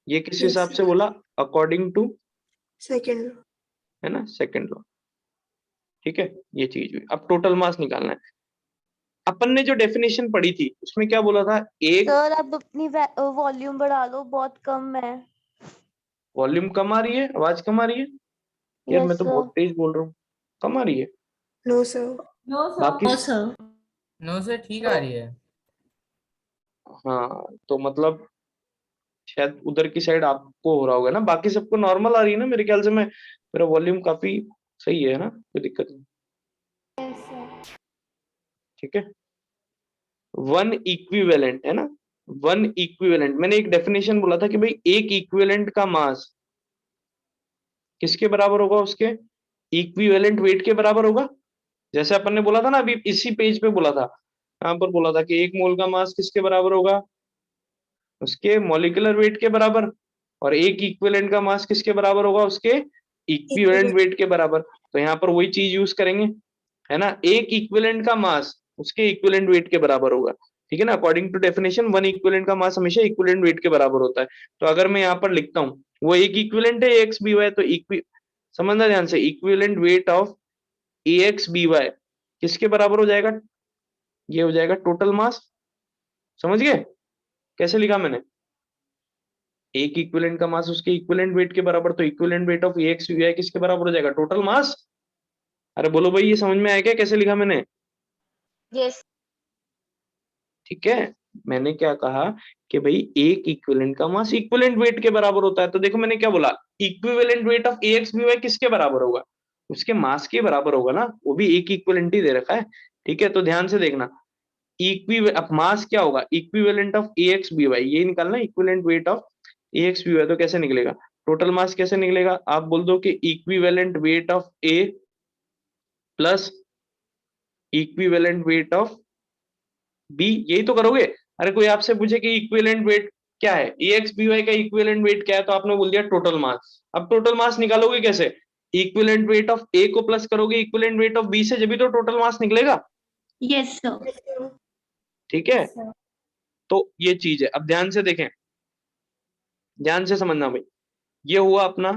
ये किस Yes, हिसाब से sir. बोला, अकॉर्डिंग टू, Second law. है ना, सेकंड लॉ, ठीक है, ये चीज हुई। अब टोटल मास निकालना है। अपन ने जो डेफिनेशन पढ़ी थी उसमें क्या बोला था, एक सर आप अपनी वॉल्यूम बढ़ा लो, बहुत कम है। वॉल्यूम कम आ रही है, आवाज कम आ रही है यार, यस मैं तो सर। बहुत तेज बोल रहा हूँ, कम आ रही है No, sir. बाकी? No sir. नो से ठीक आ रही है। हाँ तो मतलब शायद उधर की साइड आपको हो रहा होगा ना, बाकी सबको नॉर्मल आ रही है ना, मेरे ख्याल से मैं, मेरा वॉल्यूम काफी सही है ना, कोई दिक्कत नहीं, यस सर। ठीक है। वन इक्विवेलेंट है ना, वन इक्विवेलेंट, मैंने एक डेफिनेशन बोला था कि भाई एक इक्विवेलेंट का मास किसके बराबर होगा, उसके इक्विवेलेंट वेट के बराबर होगा। जैसे अपन ने बोला था ना अभी इसी पेज पे बोला था, यहाँ पर बोला था कि एक मोल का मास किसके बराबर होगा, उसके मॉलिक्यूलर वेट के बराबर, और एक इक्विवेलेंट का मास किसके बराबर होगा, उसके इक्विवेलेंट Equivalent. वेट के बराबर। तो यहाँ पर वही चीज यूज करेंगे, है ना, एक इक्विवेलेंट का मास उसके इक्विवेलेंट वेट के बराबर होगा, ठीक है ना। According to definition one equivalent का मास हमेशा इक्विवेलेंट वेट के बराबर होता है। तो अगर मैं यहाँ पर लिखता हूँ वो एक इक्विवेलेंट है AX/BY, तो समझना ध्यान से, इक्विवेलेंट वेट ऑफ AX/BY किसके बराबर हो जाएगा, ये हो जाएगा टोटल मास। समझ गए कैसे लिखा मैंने, एक इक्विवेलेंट का मास उसके इक्विवेलेंट वेट के बराबर, तो इक्विवेलेंट वेट ऑफ AX/BY किसके बराबर हो जाएगा, टोटल मास। अरे बोलो भाई ये समझ में आया क्या, कैसे लिखा मैंने? यस। ठीक है, मैंने क्या कहा कि भाई एक इक्विवेलेंट का मास इक्विवेलेंट वेट के बराबर होता है। तो देखो मैंने क्या बोला, इक्विवेलेंट वेट ऑफ AX/BY किसके बराबर होगा, उसके मास के बराबर होगा ना, वो भी एक इक्विवेलेंट ही दे रखा है, ठीक है। तो ध्यान से देखना, अब मास क्या होगा, इक्विवेलेंट ऑफ AX/BY, ये निकालना इक्विवेलेंट वेट ऑफ AX/BY, तो कैसे निकलेगा, टोटल मास कैसे निकलेगा, आप बोल दो कि equivalent weight of A plus equivalent weight of B, यही तो करोगे। अरे कोई आपसे पूछे कि इक्विवेलेंट वेट क्या है, AX/BY का इक्विवेलेंट वेट क्या है, तो आपने बोल दिया टोटल मास। अब टोटल मास निकालोगे कैसे, इक्विवेलेंट वेट ऑफ A को प्लस करोगे इक्विवेलेंट वेट ऑफ B से, जब भी तो टोटल मास निकलेगा, यस सर। Yes, sir. ठीक है। तो ये चीज है, अब ध्यान से देखें, ध्यान से समझना भाई, ये हुआ अपना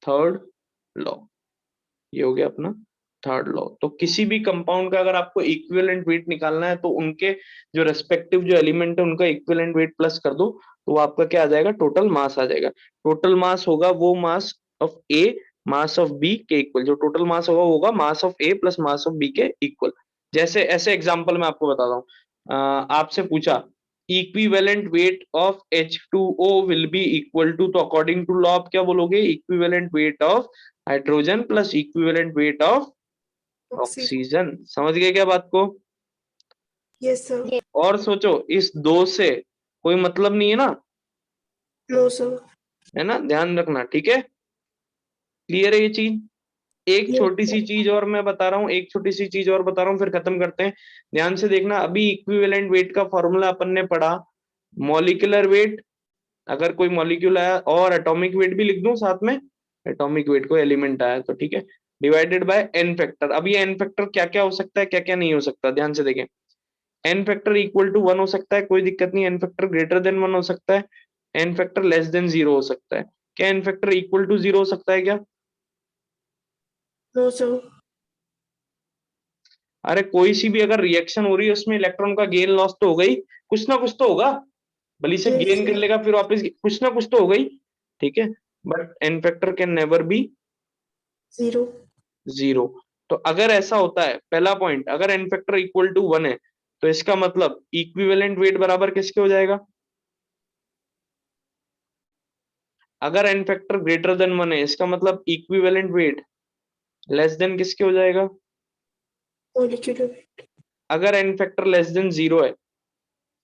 थर्ड लॉ, ये हो गया अपना थर्ड लॉ। तो किसी भी कंपाउंड का अगर आपको इक्विवेलेंट वेट निकालना है तो उनके जो रेस्पेक्टिव जो एलिमेंट है उनका इक्विवेलेंट वेट प्लस कर दो, तो वो आपका क्या आ जाएगा, टोटल मास आ जाएगा। टोटल मास होगा वो mass of A mass of B के इक्वल, जो टोटल मास होगा वो होगा mass of A plus mass of B के इक्वल। जैसे ऐसे एग्जांपल मैं आपको बताता हूँ, आपसे पूछा equivalent weight of H2O will be equal to, तो अकॉर्डिंग टू लॉ आप क्या बोलोगे, equivalent weight of hydrogen plus equivalent weight of Oxygen. Oxygen. समझ गए क्या बात को? Yes, sir. और सोचो इस दो से कोई मतलब नहीं है ना, No, sir. है ना, ध्यान रखना, ठीक है, क्लियर है ये चीज। एक Yes, छोटी sir. सी चीज और मैं बता रहा हूँ, एक छोटी सी चीज और बता रहा हूँ, फिर खत्म करते हैं। ध्यान से देखना, अभी इक्विवेलेंट वेट का फॉर्मूला अपन ने पढ़ा, मॉलिक्यूलर वेट, अगर कोई मॉलिक्यूल आया, और एटॉमिक वेट भी लिख दूं साथ में, एटॉमिक वेट को एलिमेंट आया तो ठीक है, डिवाइडेड बाय एन फैक्टर। अब ये एन फैक्टर क्या क्या हो सकता है, क्या क्या नहीं हो सकता, ध्यान से देखें। एन फैक्टर इक्वल टू 1 हो सकता है, कोई दिक्कत नहीं, एन फैक्टर ग्रेटर देन 1 हो सकता है, एन फैक्टर लेस देन 0 हो सकता है। क्या एन फैक्टर इक्वल टू 0 हो सकता है क्या? No sir. अरे कोई सी भी अगर रिएक्शन हो रही है उसमें इलेक्ट्रॉन का गेन लॉस तो हो गई, कुछ ना कुछ तो होगा, भले से Yes, गेन कर sir. लेगा फिर वापस, कुछ ना कुछ तो हो गई, ठीक है। But n factor can never be 0. 0। तो अगर ऐसा होता है, पहला पॉइंट, अगर एन फैक्टर इक्वल टू 1 है तो इसका मतलब इक्विवेलेंट वेट बराबर किसके हो जाएगा? अगर एन फैक्टर ग्रेटर देन 1 है इसका मतलब इक्विवेलेंट वेट लेस देन किसके हो जाएगा? Molecular weight. अगर एन फैक्टर लेस देन 0 है,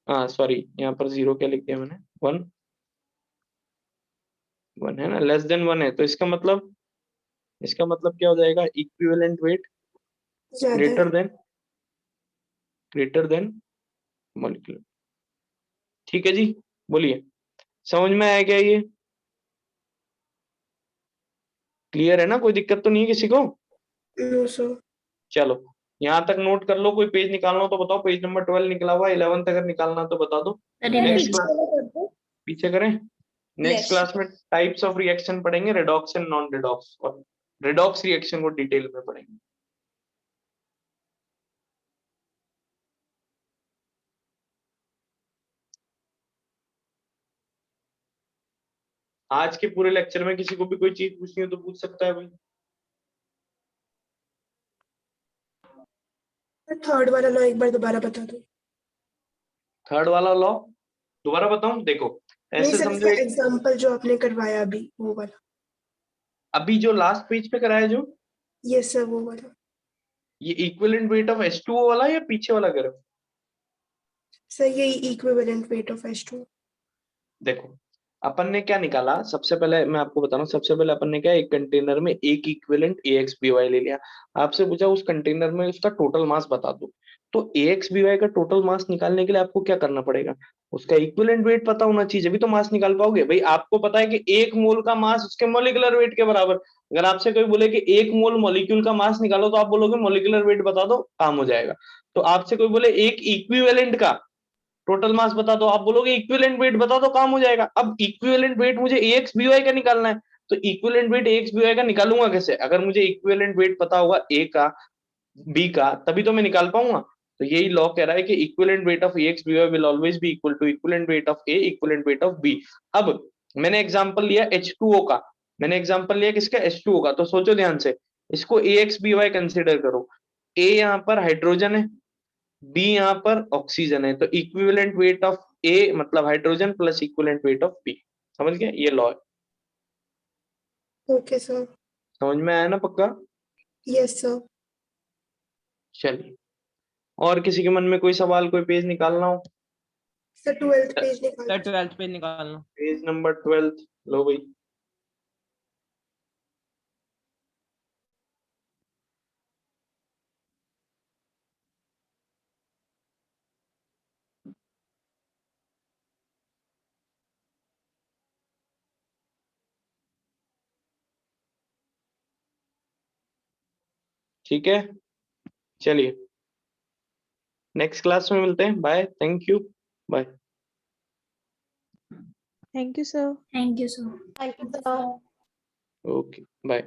हाँ सॉरी यहाँ पर 0 क्या लिख दिया मैंने, 1 है ना, लेस देन 1 है तो इसका मतलब क्या हो जाएगा? इक्विवेलेंट वेट ज्यादा है. Greater than molecular. ठीक है जी, बोलिए, समझ में आया क्या ये? क्लियर है ना? कोई दिक्कत तो नहीं है किसी को? No sir. चलो यहाँ तक नोट कर लो, कोई पेज निकालना हो तो बताओ, पेज नंबर 12 निकला हुआ, 11th अगर निकालना हो तो बता दो। नेक्स्ट क्लास पीछे करें, नेक्स्ट क्लास में टाइप्स ऑफ रिएक्शन पढ़ेंगे, रेडॉक्स एंड नॉन रेडॉक्स, और रेडॉक्स रिएक्शन को डिटेल में पढ़ेंगे। आज के पूरे लेक्चर में किसी को भी कोई चीज पूछनी हो तो पूछ सकता है भाई। थर्ड वाला लॉ एक बार दोबारा बता दो। थर्ड वाला लॉ दोबारा बताऊं? देखो नहीं ऐसे सर, समझो, इसका एग्जांपल जो आपने करवाया अभी वो वाला। अभी जो लास्ट पेज पे कराया जो, यस सर, वो वाला। ये इक्विवेलेंट वेट ऑफ H2O वाला या पीछे वाला करो? सर यही इक्विवेलेंट वेट ऑफ H2. देखो अपन ने क्या निकाला, सबसे पहले मैं आपको बता रहा हूँ, सबसे पहले अपन ने क्या, एक कंटेनर में एक इक्विवेलेंट AXBY ले लिया, आपसे पूछा उस कंटेनर में उसका टोटल मास बता दो, तो AXBY का टोटल मास निकालने के लिए आपको क्या करना पड़ेगा? उसका इक्विवेलेंट वेट पता होना चाहिए, अभी तो मास निकाल पाओगे। भाई आपको पता है कि 1 मोल का मास उसके मोलिकुलर वेट के बराबर, अगर आपसे कोई बोले कि 1 मोल मॉलिक्यूल का मास निकालो तो आप बोलोगे मोलिकुलर वेट बता दो, काम हो जाएगा। तो आपसे कोई बोले एक इक्विवेलेंट का टोटल मास बता दो, आप बोलोगे इक्विवेलेंट वेट बता दो, काम हो जाएगा। अब इक्विवेलेंट वेट मुझे AXBY का निकालना है, तो इक्विवेलेंट वेट AXBY का निकालूंगा कैसे? अगर मुझे इक्विवेलेंट वेट पता होगा A का, B का, तभी तो मैं निकाल पाऊंगा। तो यही लॉ कह रहा है कि equivalent weight of AXBY will always be equal to equivalent weight of A equivalent weight of B। अब मैंने एग्जांपल लिया H2O का, मैंने एग्जांपल लिया किसका? H2O का। तो सोचो ध्यान से, इसको AXBY कंसिडर करो, A यहाँ पर हाइड्रोजन है, बी यहाँ पर ऑक्सीजन है, तो इक्विवेलेंट वेट ऑफ ए मतलब hydrogen plus equivalent weight of B. समझ गए? ये लॉ है। Okay sir. समझ में आया ना पक्का? Yes sir. चलिए, और किसी के मन में कोई सवाल, कोई पेज निकालना हो? सर 12th पेज निकाल। सर 12th पेज निकालना। पेज नंबर 12 लो भाई। ठीक है, चलिए नेक्स्ट क्लास में मिलते हैं। Bye, thank you, bye. Thank you, sir. Thank you sir. Thank you sir. Okay bye.